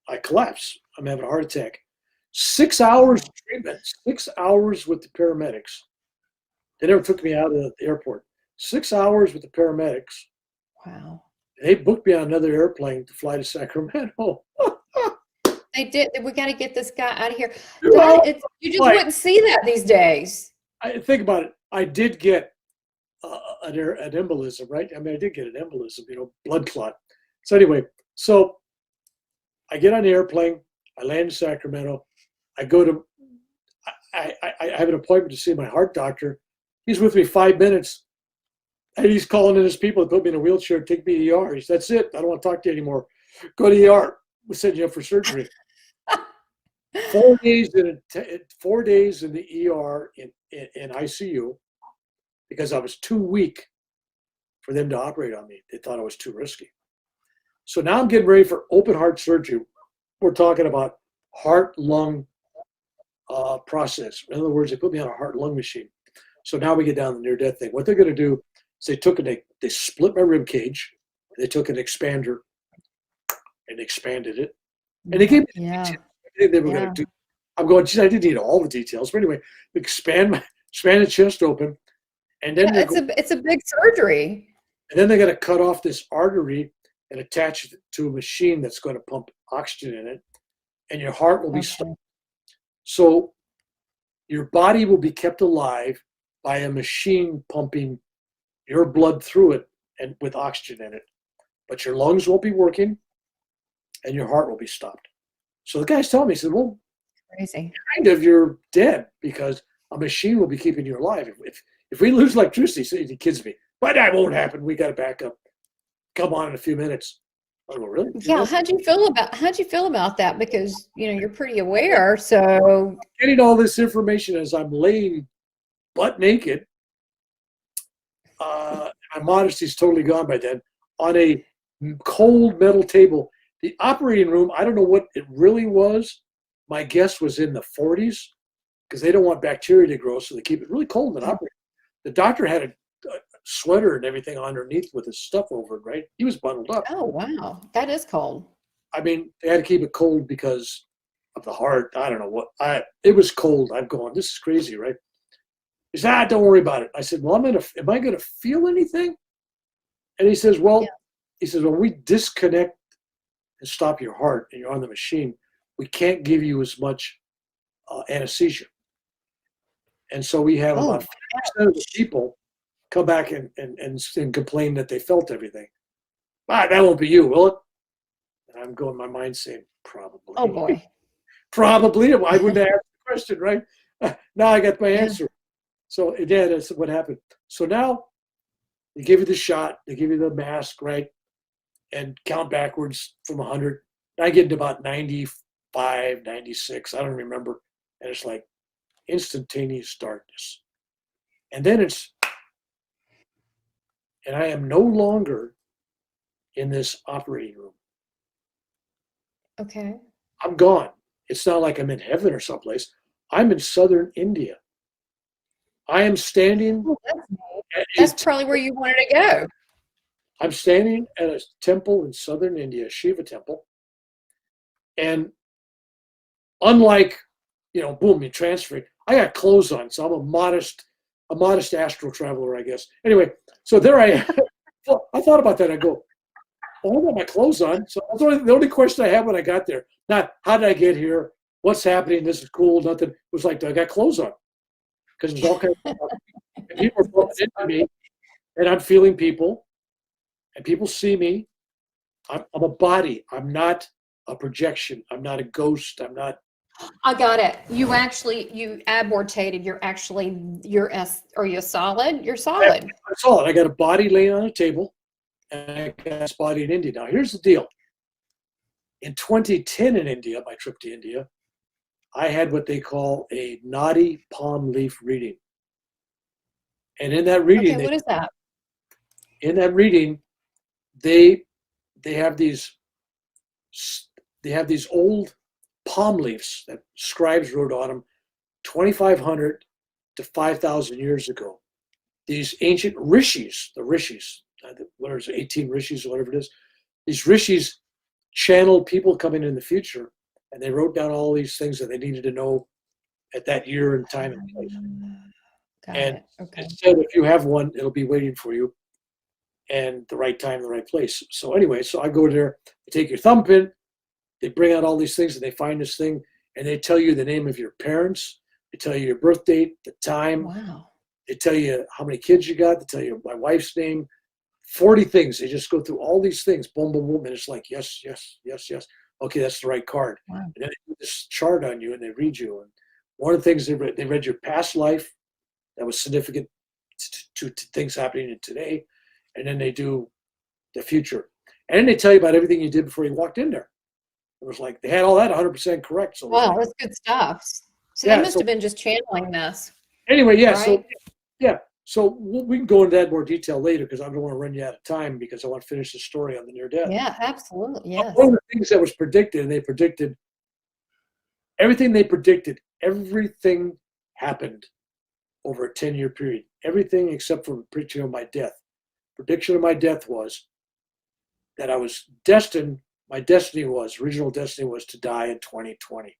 I collapse. I'm having a heart attack. 6 hours treatment, 6 hours with the paramedics. They never took me out of the airport. 6 hours with the paramedics. Wow. They booked me on another airplane to fly to Sacramento. They did. We got to get this guy out of here. You just wouldn't see that these days. Think about it. I did get an embolism, right? I mean, I did get an embolism, blood clot. So anyway, I get on the airplane. I land in Sacramento. I have an appointment to see my heart doctor. He's with me 5 minutes. And he's calling in his people to put me in a wheelchair, take me to the ER. He said, that's it. I don't want to talk to you anymore. Go to the ER. We'll send you up for surgery. 4 days in the ER in ICU because I was too weak for them to operate on me. They thought I was too risky. So now I'm getting ready for open heart surgery. We're talking about heart-lung process. In other words, they put me on a heart-lung machine. So now we get down to the near-death thing. What they're going to do is they split my rib cage. They took an expander and expanded it. And they gave me the they were going to do. I'm going, geez, I didn't need all the details. But anyway, expand the chest open. And then it's a big surgery. And then they're going to cut off this artery and attach it to a machine that's going to pump oxygen in it. And your heart will be stopped. So your body will be kept alive by a machine pumping your blood through it and with oxygen in it. But your lungs won't be working and your heart will be stopped. So the guy's telling me, he said, well, Crazy. kind of you're dead because a machine will be keeping you alive. If we lose electricity, he kids me, but that won't happen. We got to back up. Come on in a few minutes. I go, really? Yeah. How'd you feel about that? Because, you're pretty aware. So getting all this information as I'm laying butt naked, my modesty's totally gone by then, on a cold metal table. The operating room, I don't know what it really was. My guess was in the 40s because they don't want bacteria to grow, so they keep it really cold in the operating room. The doctor had a sweater and everything underneath with his stuff over it, right? He was bundled up. Oh, wow. That is cold. I mean, they had to keep it cold because of the heart. I don't know what. It was cold. I'm going, this is crazy, right? He said, don't worry about it. I said, well, am I going to feel anything? And he says, well, when we disconnect and stop your heart and you're on the machine, we can't give you as much anesthesia. And so we have about 5% of the people come back and complain that they felt everything. That won't be you, will it? And I'm going, my mind saying, probably. Oh, boy. Probably. I wouldn't ask the question, right? Now I got my answer. So, yeah, that's what happened. So now they give you the shot, they give you the mask, right? And count backwards from 100. I get to about 95, 96. I don't remember. And it's like instantaneous darkness. And then and I am no longer in this operating room. Okay. I'm gone. It's not like I'm in heaven or someplace. I'm in southern India. I am standing. Oh, that's probably where you wanted to go. I'm standing at a temple in southern India, Shiva temple. And unlike, boom, you transfer it. I got clothes on, so I'm a modest astral traveler, I guess. Anyway, so there I am. I thought about that. I go, well, I got my clothes on. So the only question I had when I got there, not how did I get here? What's happening? This is cool. Nothing. It was like, I got clothes on. Because there's all kinds of and people are bumping into me, and I'm feeling people, and people see me. I'm a body. I'm not a projection. I'm not a ghost. I'm not. I got it. You abortated. Are you solid? You're solid. I'm solid. I got a body laying on a table, and I got this body in India. Now, here's the deal. In 2010 in India, my trip to India, I had what they call a Nadi palm leaf reading. And in that reading, what is that? In that reading, they have these old palm leaves that scribes wrote on them 2,500 to 5,000 years ago. These ancient rishis, what is it, 18 rishis or whatever it is, these rishis channeled people coming in the future, and they wrote down all these things that they needed to know at that year and time and place. It said if you have one, it'll be waiting for you, and the right time, the right place. So anyway, I go there, they take your thumbprint, they bring out all these things, and they find this thing, and they tell you the name of your parents, they tell you your birth date, the time. Wow. They tell you how many kids you got, they tell you my wife's name, 40 things. They just go through all these things, boom, boom, boom, and it's like, yes, yes, yes, yes. Okay, that's the right card. Wow. And then they put this chart on you, and they read you. And one of the things they read your past life that was significant to things happening in today, and then they do the future. And then they tell you about everything you did before you walked in there. It was like they had all that 100% correct. So wow, that's good stuff. So they must have been just channeling this. Anyway, yeah. Right? So we can go into that in more detail later because I don't want to run you out of time because I want to finish the story on the near death. Yeah, absolutely. Yes. One of the things that was predicted, and they predicted everything everything happened over a 10-year period. Everything except for the prediction of my death. Prediction of my death was that I was destined, original destiny was to die in 2020.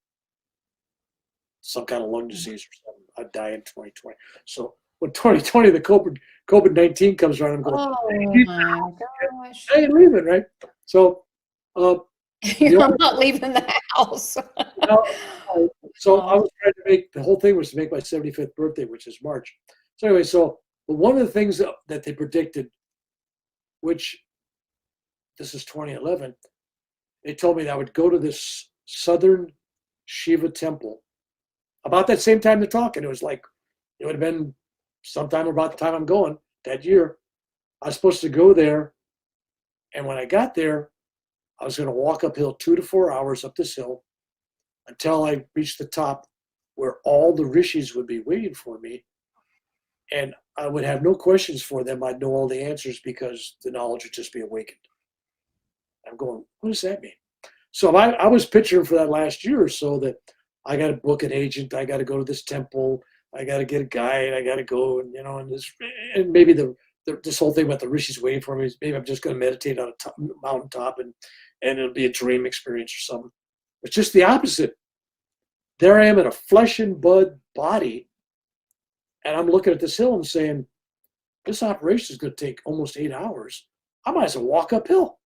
Some kind of lung disease or something. I'd die in 2020. So when 2020, the COVID-19 comes around, I'm going, oh my gosh. I ain't leaving, right? So I'm not leaving the house. No, so I Oh, was trying to make, the whole thing was to make my 75th birthday, which is March. So anyway, but one of the things that they predicted, which this is 2011, they told me that I would go to this Southern Shiva temple about that same time they're talking. It was like, it would have been sometime about the time I'm going that year. I was supposed to go there. And when I got there, I was going to walk uphill 2 to 4 hours up this hill until I reached the top where all the rishis would be waiting for me. And I would have no questions for them. I'd know all the answers because the knowledge would just be awakened. I'm going, what does that mean? So I was picturing for that last year or so that I got to book an agent. I got to go to this temple. I got to get a guide. I got to go and, and maybe this whole thing about the rishis waiting for me is maybe I'm just going to meditate on a mountaintop and it'll be a dream experience or something. It's just the opposite. There I am in a flesh and blood body, and I'm looking at this hill and saying, this operation is going to take almost 8 hours. I might as well walk uphill.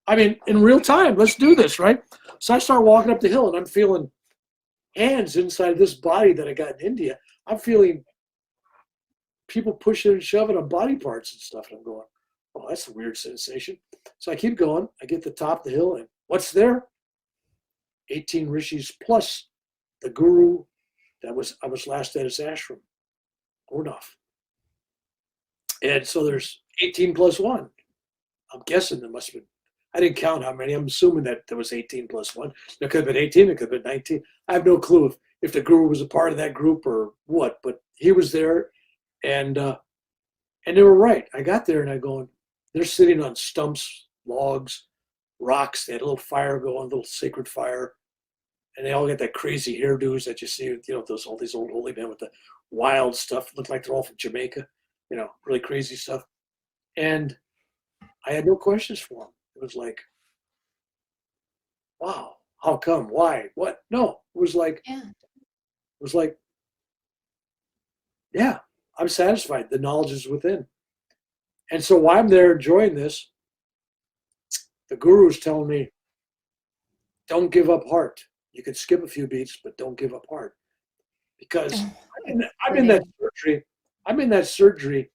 I mean, in real time, let's do this, right? So I start walking up the hill, and I'm feeling hands inside this body that I got in India. I'm feeling people pushing and shoving on body parts and stuff, and I'm going, oh, that's a weird sensation. So I keep going. I get to the top of the hill, and what's there? 18 rishis plus the guru I was last at his ashram, Gurdjieff. And so there's 18 plus 1. I'm guessing there must have been, I didn't count how many. I'm assuming that there was 18 plus 1. There could have been 18, it could have been 19. I have no clue if the guru was a part of that group or what, but he was there, and they were right. I got there and I going, they're sitting on stumps, logs, rocks. They had a little fire going, a little sacred fire. And they all got that crazy hairdos that you see, all these old holy men with the wild stuff. Look like they're all from Jamaica, really crazy stuff. And I had no questions for them. It was like, wow, how come? Why? What? No, it was like, yeah, I'm satisfied. The knowledge is within. And so while I'm there enjoying this, the guru's telling me, don't give up heart. You can skip a few beats, but don't give up heart. Because I'm in that surgery. I'm in that surgery.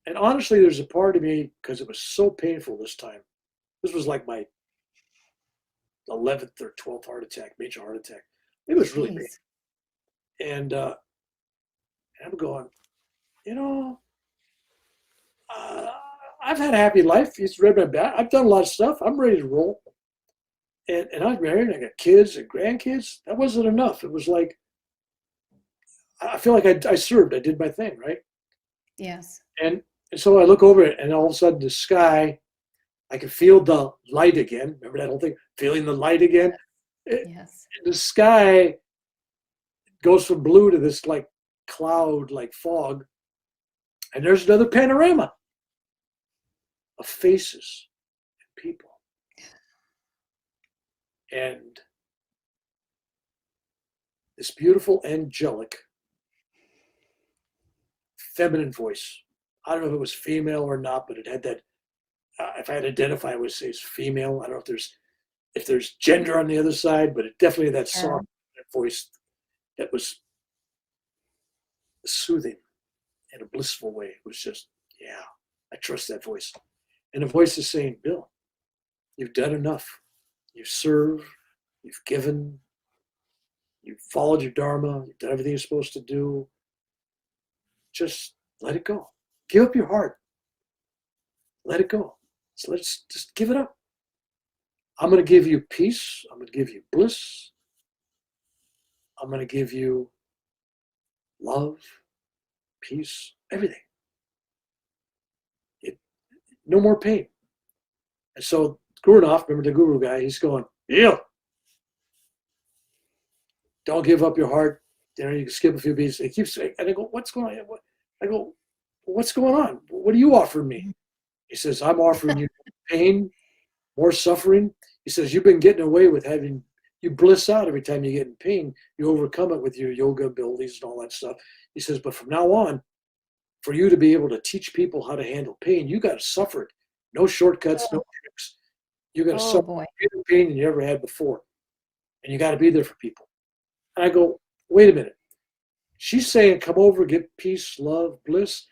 And honestly, there's a part of me, because it was so painful this time. This was like my 11th or 12th heart attack, major heart attack. It was really painful. And I'm going, I've had a happy life. He's read my back. I've done a lot of stuff. I'm ready to roll. And I'm married. I got kids and grandkids. That wasn't enough. It was like, I feel like I served. I did my thing, right? Yes. And so I look over it, and all of a sudden the sky, I can feel the light again. Remember that whole thing? Feeling the light again? Yes. The sky goes from blue to this like cloud, like fog. And there's another panorama of faces and people. And this beautiful angelic feminine voice. I don't know if it was female or not, but it had that, if I had to identify, I would say it's female. I don't know if there's gender on the other side, but it definitely had that soft voice that was soothing in a blissful way. It was just, yeah, I trust that voice. And the voice is saying, Bill, you've done enough. You've served, you've given, you've followed your dharma, you've done everything you're supposed to do. Just let it go. Give up your heart. Let it go. So let's just give it up. I'm going to give you peace. I'm going to give you bliss. I'm going to give you love, peace, everything. No more pain. And so Gurdjieff, remember the guru guy, he's going, yeah. Don't give up your heart. You can skip a few beats. He keeps saying, and I go, what's going on? I go, what's going on? What are you offering me? He says, I'm offering you pain, more suffering. He says, you've been getting away with having, you bliss out every time you get in pain. You overcome it with your yoga abilities and all that stuff. He says, but from now on, for you to be able to teach people how to handle pain, you got to suffer it. No shortcuts, no tricks. You got to suffer greater pain than you ever had before. and you got to be there for people. And I go, wait a minute. She's saying, come over, get peace, love, bliss,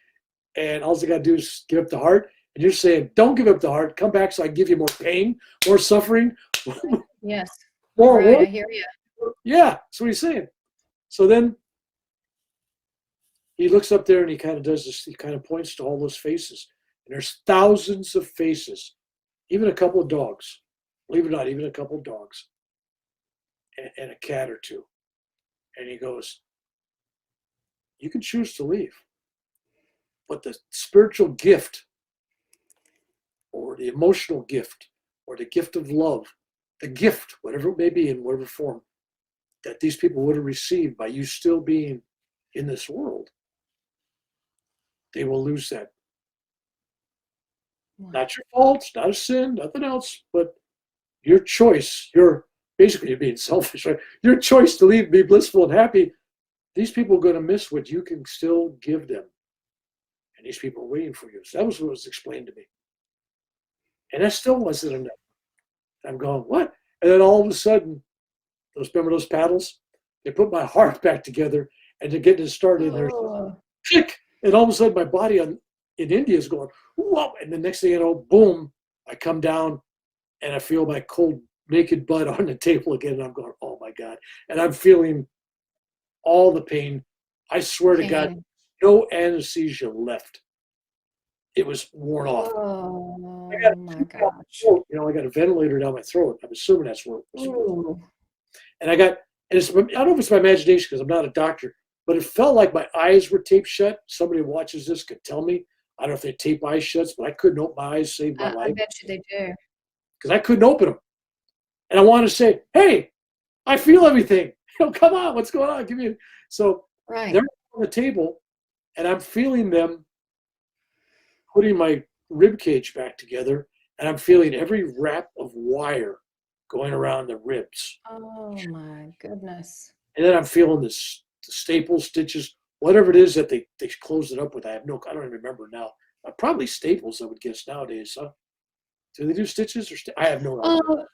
and all you got to do is give up the heart. And you're saying, don't give up the heart. Come back so I can give you more pain, more suffering. Yes. More Right, I work. hear you. Yeah, that's what he's saying. So then he looks up there and he kind of does this. He kind of points to all those faces. And there's thousands of faces, even a couple of dogs. Believe it or not, even a couple of dogs and a cat or two. And he goes, you can choose to leave. But the spiritual gift or the emotional gift or the gift of love, the gift, whatever it may be in whatever form, that these people would have received by you still being in this world, they will lose that. Wow. Not your fault, not a sin, nothing else, but your choice, you're being selfish, right? Your choice to leave, be blissful and happy, these people are going to miss what you can still give them. And these people are waiting for you. So that was what was explained to me. And that still wasn't enough. I'm going, what? And then all of a sudden, remember those paddles? They put my heart back together and to get it started. There's click. And all of a sudden, my body in India is going, whoa. And the next thing you know, boom, I come down and I feel my cold, naked butt on the table again. And I'm going, oh my God. And I'm feeling all the pain. I swear to God, no anesthesia left. It was worn off. Oh my gosh. I got a ventilator down my throat. I'm assuming that's where it was. And I don't know if it's my imagination because I'm not a doctor, but it felt like my eyes were taped shut. Somebody who watches this could tell me. I don't know if they tape eyes shut, but I couldn't open my eyes, saved my life. I bet you they do. Because I couldn't open them. And I wanted to say, hey, I feel everything. Come on, what's going on? Give me. So they're on the table, and I'm feeling them putting my rib cage back together, and I'm feeling every wrap of wire going around the ribs. Oh my goodness. And then I'm feeling the staples, stitches, whatever it is that they closed it up with. I don't even remember now. Probably staples, I would guess nowadays. Huh? Do they do stitches or I have no idea.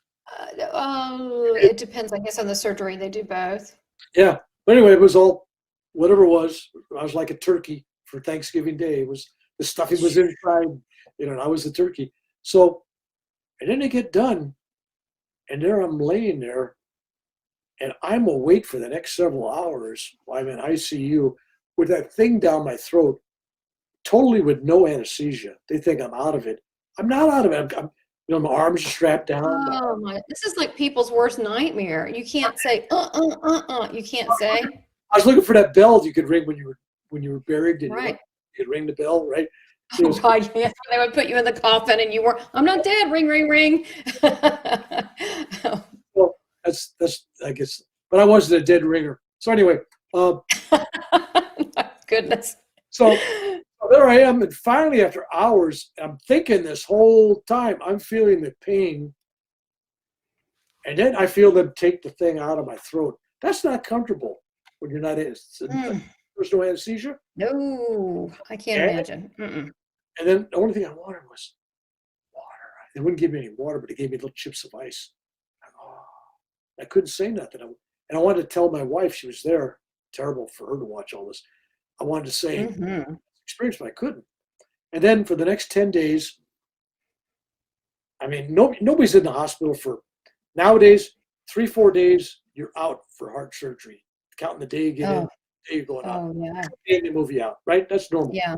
It depends, I guess, on the surgery. They do both. Yeah. But anyway, it was all, whatever it was, I was like a turkey for Thanksgiving Day. It was, the stuffing was inside, and I was the turkey. So, and then they get done, and there I'm laying there, and I'm awake for the next several hours. I'm in ICU with that thing down my throat, totally with no anesthesia. They think I'm out of it. I'm not out of it. My arms are strapped down. Oh my! This is like people's worst nightmare. You can't say You can't say. I was looking for that bell you could ring when you were buried. And right. You could ring the bell, right? Oh God, yeah. They would put you in the coffin, and you were, I'm not dead. Ring, ring, ring. Well, that's I guess, but I wasn't a dead ringer. So anyway, goodness. So there I am, and finally, after hours, I'm thinking this whole time, I'm feeling the pain, and then I feel them take the thing out of my throat. That's not comfortable when you're not in. There's no anesthesia. No, I can't imagine. And then the only thing I wanted was water. They wouldn't give me any water, but they gave me little chips of ice. I couldn't say nothing. And I wanted to tell my wife, she was there. Terrible for her to watch all this. I wanted to say, experience, but I couldn't. And then for the next 10 days, I mean, nobody's in the hospital for, nowadays, 3-4 days, you're out for heart surgery. Counting the day you get in, the day you're going out. Oh, yeah. Day they move you out, right? That's normal. Yeah.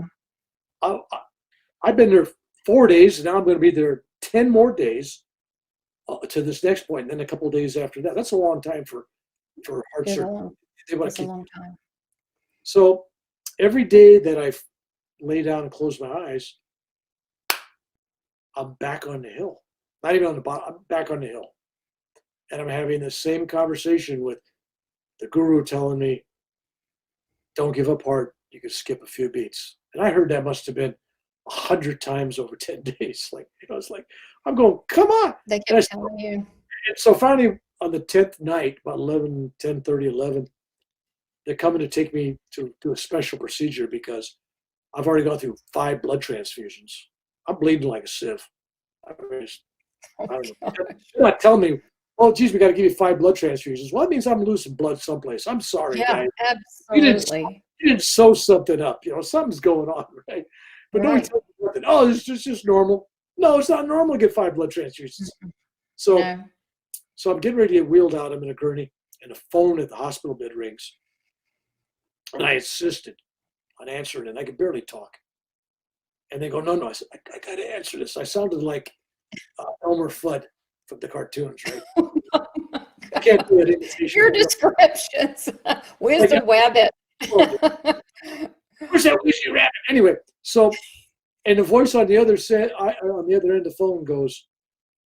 I've been there 4 days, and now I'm going to be there 10 more days to this next point, and then a couple of days after that. That's a long time for heart surgery. That's a long time. So every day that I lay down and close my eyes, I'm back on the hill. Not even on the bottom, I'm back on the hill. And I'm having the same conversation with the guru telling me, don't give up heart, you can skip a few beats. And I heard that must have been 100 times over 10 days. It's like, I'm going, come on. They kept telling you. And so finally, on the 10th night, about 10:30, 11, they're coming to take me to do a special procedure because I've already gone through 5 blood transfusions. I'm bleeding like a sieve. I don't know. They're not telling me oh, geez, we got to give you 5 blood transfusions. Well, that means I'm losing blood someplace. I'm sorry, Yeah, guys. absolutely. You didn't sew something up. Something's going on, right? But nobody Right. tells me nothing. Oh, it's just normal. No, it's not normal to get 5 blood transfusions. So, No. so I'm getting ready to get wheeled out. I'm in a gurney, and the phone at the hospital bed rings. And I insisted on answering it, and I could barely talk. And they go, no. I said, I got to answer this. I sounded like Elmer Fudd from the cartoons, right? I can't do an imitation. Your descriptions. Wizard Wabbit. Where's that wizzy rabbit? Anyway, so, and the voice on the other on the other end of the phone goes,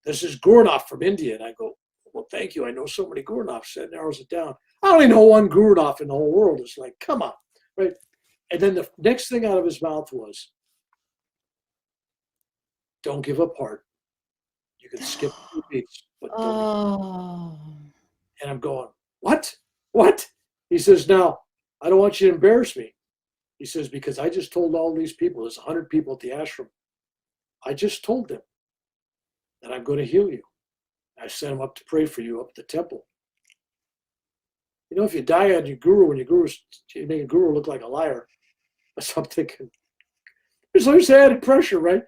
"This is Gurnoff from India." And I go, "Well, thank you. I know so many Gurnoffs." That narrows it down. I only know one Gurnoff in the whole world. It's like, come on, right? And then the next thing out of his mouth was, "Don't give up heart. You can skip 2 beats, but don't." Oh. And I'm going, "What? What?" He says, "Now, I don't want you to embarrass me." He says, "Because I just told all these people, there's 100 people at the ashram. I just told them that I'm going to heal you. I sent them up to pray for you up at the temple. If you die on your guru, and you make a guru look like a liar." So I'm thinking, there's always added pressure, right?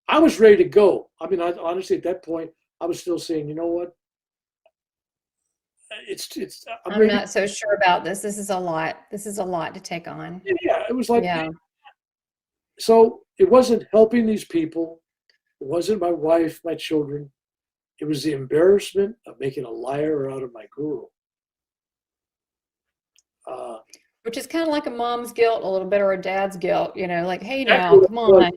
I was ready to go. I mean, honestly, at that point, I was still saying, you know what? I'm not so sure about this. This is a lot. This is a lot to take on. Yeah, it was like, Yeah. So it wasn't helping these people. It wasn't my wife, my children. It was the embarrassment of making a liar out of my guru. Which is kind of like a mom's guilt a little bit, or a dad's guilt, like, hey, now, come on,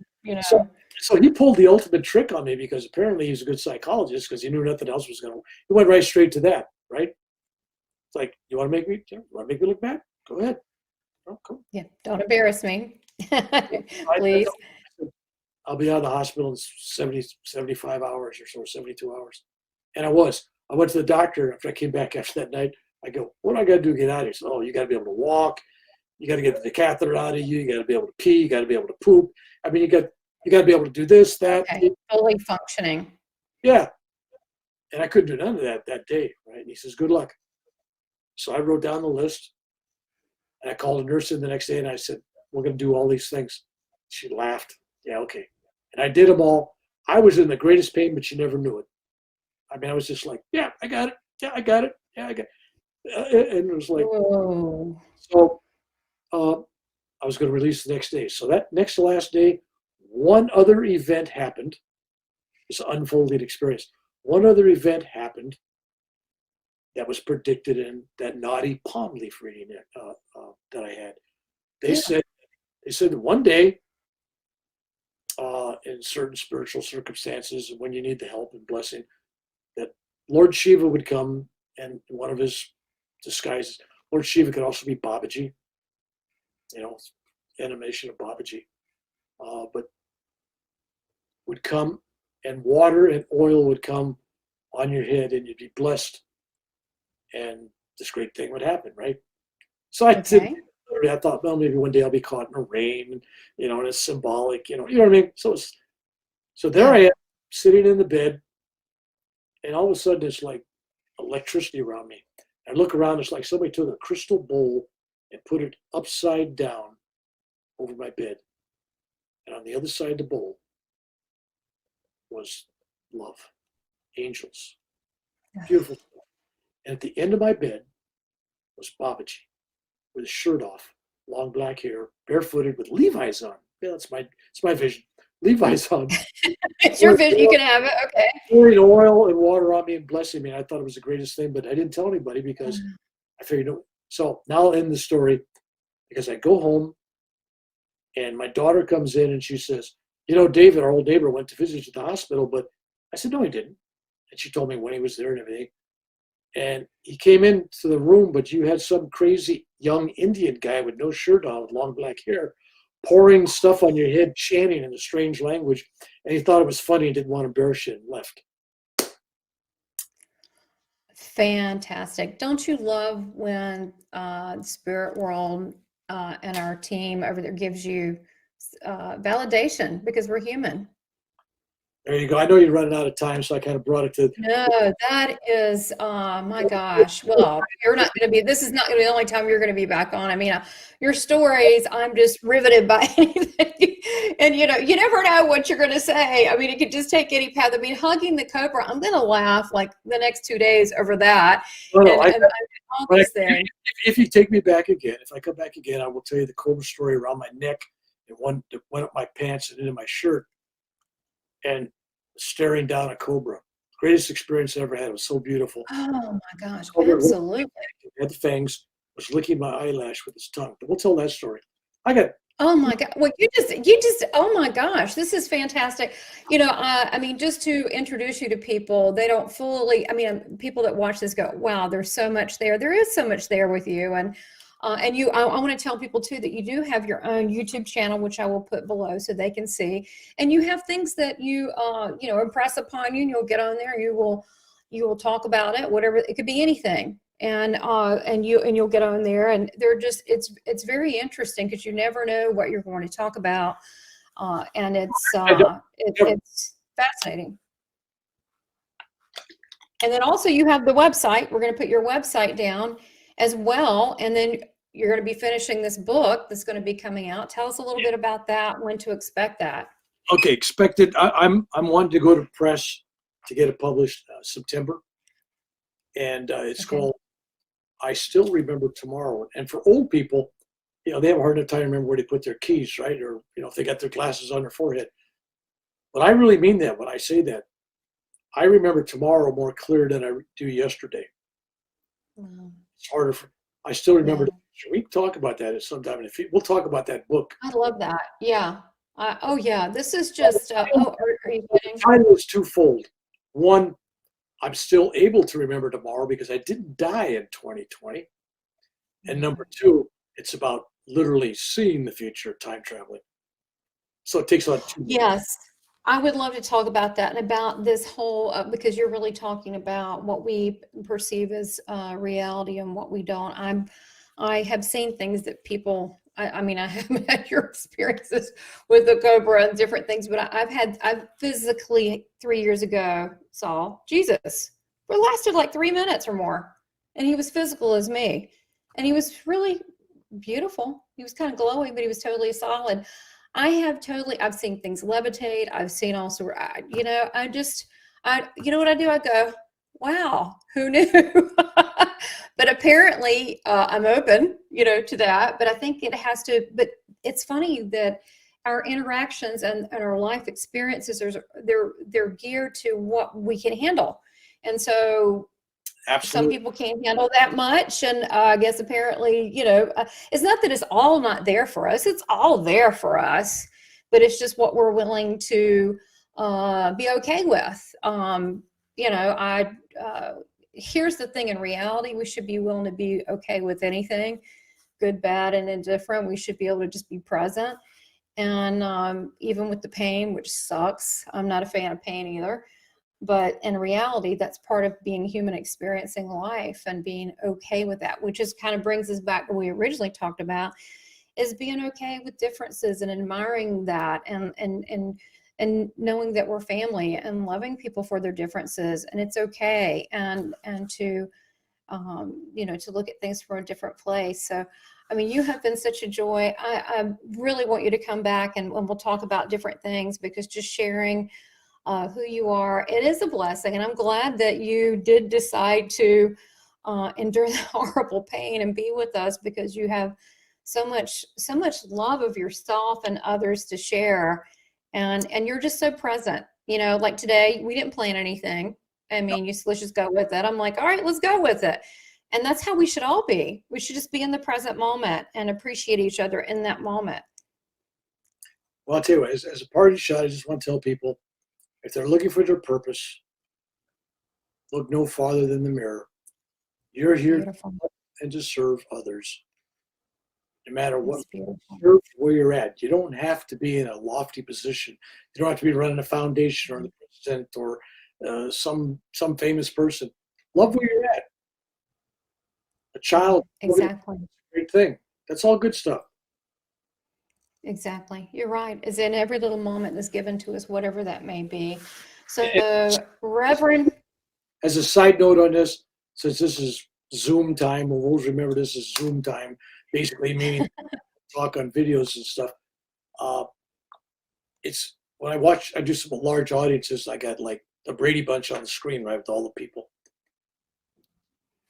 So he pulled the ultimate trick on me, because apparently he's a good psychologist, because he knew nothing else was going to. He went right straight to that, right? It's like, you want to make me look bad? Go ahead. Oh, cool. Yeah, don't embarrass me, please. I'll be out of the hospital in 75 hours or so, 72 hours. And I went to the doctor after I came back after that night. I go, what do I got to do to get out of here? He said, oh, you got to be able to walk. You got to get the catheter out of you. You got to be able to pee. You got to be able to poop. I mean, you got to be able to do this, that. Okay. Fully functioning. Yeah. And I couldn't do none of that day, right? And he says, good luck. So I wrote down the list, and I called a nurse in the next day, and I said, we're going to do all these things. She laughed. Yeah, okay. And I did them all. I was in the greatest pain, but she never knew it. I mean, I was just like, yeah, I got it. Yeah, I got it. Yeah, I got it. And it was like, whoa. So I was going to release the next day. So that next to last day, one other event happened. This unfolding experience. One other event happened that was predicted in that naughty palm leaf reading that I had. They said that one day, in certain spiritual circumstances, when you need the help and blessing, that Lord Shiva would come, and one of his disguises, Lord Shiva could also be Babaji, animation of Babaji, but would come, and water and oil would come on your head, and you'd be blessed, and this great thing would happen, right? So I thought, well, maybe one day I'll be caught in the rain, and it's symbolic, you know what I mean? So there I am, sitting in the bed, and all of a sudden it's like electricity around me. I look around, it's like somebody took a crystal bowl and put it upside down over my bed. And on the other side of the bowl was love, angels, beautiful stuff. And at the end of my bed was Babaji with his shirt off, long black hair, barefooted with Levi's on. Yeah, it's my vision. Levi's on. It's your vision. You can have it. Okay. Pouring oil and water on me and blessing me. I thought it was the greatest thing, but I didn't tell anybody because I figured, so now I'll end the story, because I go home and my daughter comes in and she says, David, our old neighbor, went to visit you at the hospital, but I said, no, he didn't. And she told me when he was there and everything. And he came into the room, but you had some crazy young Indian guy with no shirt on, with long black hair, pouring stuff on your head, chanting in a strange language. And he thought it was funny and didn't want to embarrass you and left. Fantastic. Don't you love when spirit world and our team over there gives you validation, because we're human? There you go. I know you're running out of time, so I kind of brought it to. No, that is, my gosh. Well, you're not going to be, this is not going to be the only time you're going to be back on. I mean, your stories, I'm just riveted by anything. And, you know, you never know what you're going to say. I mean, it could just take any path. I mean, hugging the cobra, I'm going to laugh like the next 2 days over that. No, And all these things. If you take me back again, if I come back again, I will tell you the cobra story around my neck. It went up my pants and into my shirt. And staring down a cobra. Greatest experience I ever had. It was so beautiful. Oh my gosh, Cobra absolutely. had the fangs, was licking my eyelash with his tongue. But we'll tell that story. Oh my God. Well, you just, oh my gosh, this is fantastic. You know, I mean, just to introduce you to people, they don't fully, I mean, people that watch this go, wow, there's so much there. There is so much there with you. And I want to tell people too that you do have your own YouTube channel, which I will put below so they can see. And you have things that you know, impress upon you, and you'll get on there. You will talk about it, whatever. It could be anything, and you'll get on there, and they're just it's very interesting because you never know what you're going to talk about, and it's fascinating. And then also you have the website. We're going to put your website down as well, and then you're going to be finishing this book that's going to be coming out. Tell us a little bit about that, when to expect that. Okay, expected. I'm wanting to go to press to get it published September, and it's called "I Still Remember Tomorrow." And for old people, you know, they have a hard enough time remember where they put their keys, right? Or you know, if they got their glasses on their forehead. But I really mean that when I say that. I remember tomorrow more clear than I do yesterday. Wow. It's harder. I still remember. Yeah. We can talk about that at some time in the future. We'll talk about that book. I love that. Yeah. Oh yeah. This is just. Are you kidding? The title is twofold. One, I'm still able to remember tomorrow because I didn't die in 2020. And number two, it's about literally seeing the future, time traveling. So it takes on two. Yes. I would love to talk about that and about this whole, because you're really talking about what we perceive as reality and what we don't. I have seen things that people, I mean, I haven't had your experiences with the cobra and different things, but I've physically 3 years ago saw Jesus. It lasted like 3 minutes or more. And he was physical as me. And he was really beautiful. He was kind of glowing, but he was totally solid. I've seen things levitate. I've seen also, you know, you know what I do? I go, wow, who knew? But apparently I'm open, you know, to that. But I think it has to, but it's funny that our interactions and our life experiences, they're geared to what we can handle. And so Absolutely. Some people can't handle that much. And I guess apparently, you know, it's not that it's all not there for us. It's all there for us, but it's just what we're willing to be okay with. You know, here's the thing. In reality, we should be willing to be okay with anything, good, bad, and indifferent. We should be able to just be present. And even with the pain, which sucks, I'm not a fan of pain either. But in reality, that's part of being human, experiencing life and being okay with that, which is kind of brings us back to what we originally talked about, is being okay with differences and admiring that and knowing that we're family and loving people for their differences, and it's okay, and to you know, to look at things from a different place. So I mean, you have been such a joy. I really want you to come back and we'll talk about different things, because just sharing who you are, it is a blessing. And I'm glad that you did decide to endure the horrible pain and be with us, because you have so much love of yourself and others to share. And you're just so present. You know, like today, we didn't plan anything. I mean, let's just go with it. I'm like, all right, let's go with it. And that's how we should all be. We should just be in the present moment and appreciate each other in that moment. Well, I'll tell you what, as a parting shot, I just want to tell people, if they're looking for their purpose, look no farther than the mirror. You're here and to serve others. No matter what, serve where you're at. You don't have to be in a lofty position. You don't have to be running a foundation or the president or some famous person. Love where you're at. A child, exactly. Great thing. That's all good stuff. Exactly. You're right. Is in every little moment that's given to us, whatever that may be. So, Reverend. As a side note on this, since this is Zoom time, we'll always remember this is Zoom time, basically meaning talk on videos and stuff. It's when I do some large audiences, I got like the Brady Bunch on the screen, right, with all the people.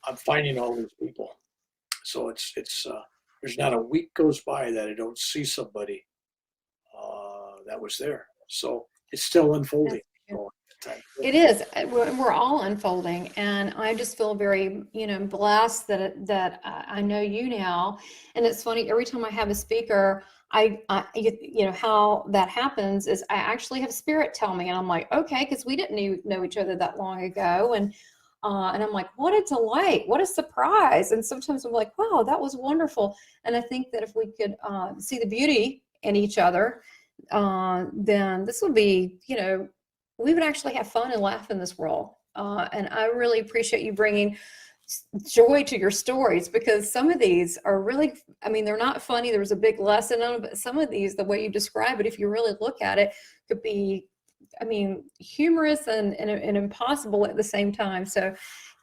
I'm finding all these people. So it's there's not a week goes by that I don't see somebody that was there. So it's still unfolding. It is. We're all unfolding, and I just feel very, blessed that I know you now. And it's funny, every time I have a speaker, how that happens is I actually have spirit tell me, and I'm like, okay, because we didn't know each other that long ago, and I'm like, what a delight, what a surprise. And sometimes I'm like, wow, that was wonderful. And I think that if we could see the beauty in each other, then this would be, we would actually have fun and laugh in this world. And I really appreciate you bringing joy to your stories, because some of these are really, they're not funny. There's a big lesson on it, but some of these, the way you describe it, if you really look at it, could be, humorous and impossible at the same time. So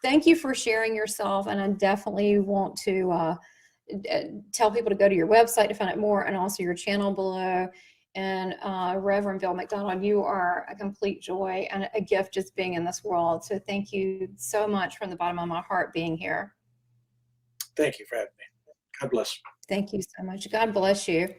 thank you for sharing yourself. And I definitely want to tell people to go to your website to find out more, and also your channel below. And Reverend Bill McDonald, you are a complete joy and a gift just being in this world. So thank you so much from the bottom of my heart being here. Thank you for having me. God bless. Thank you so much. God bless you.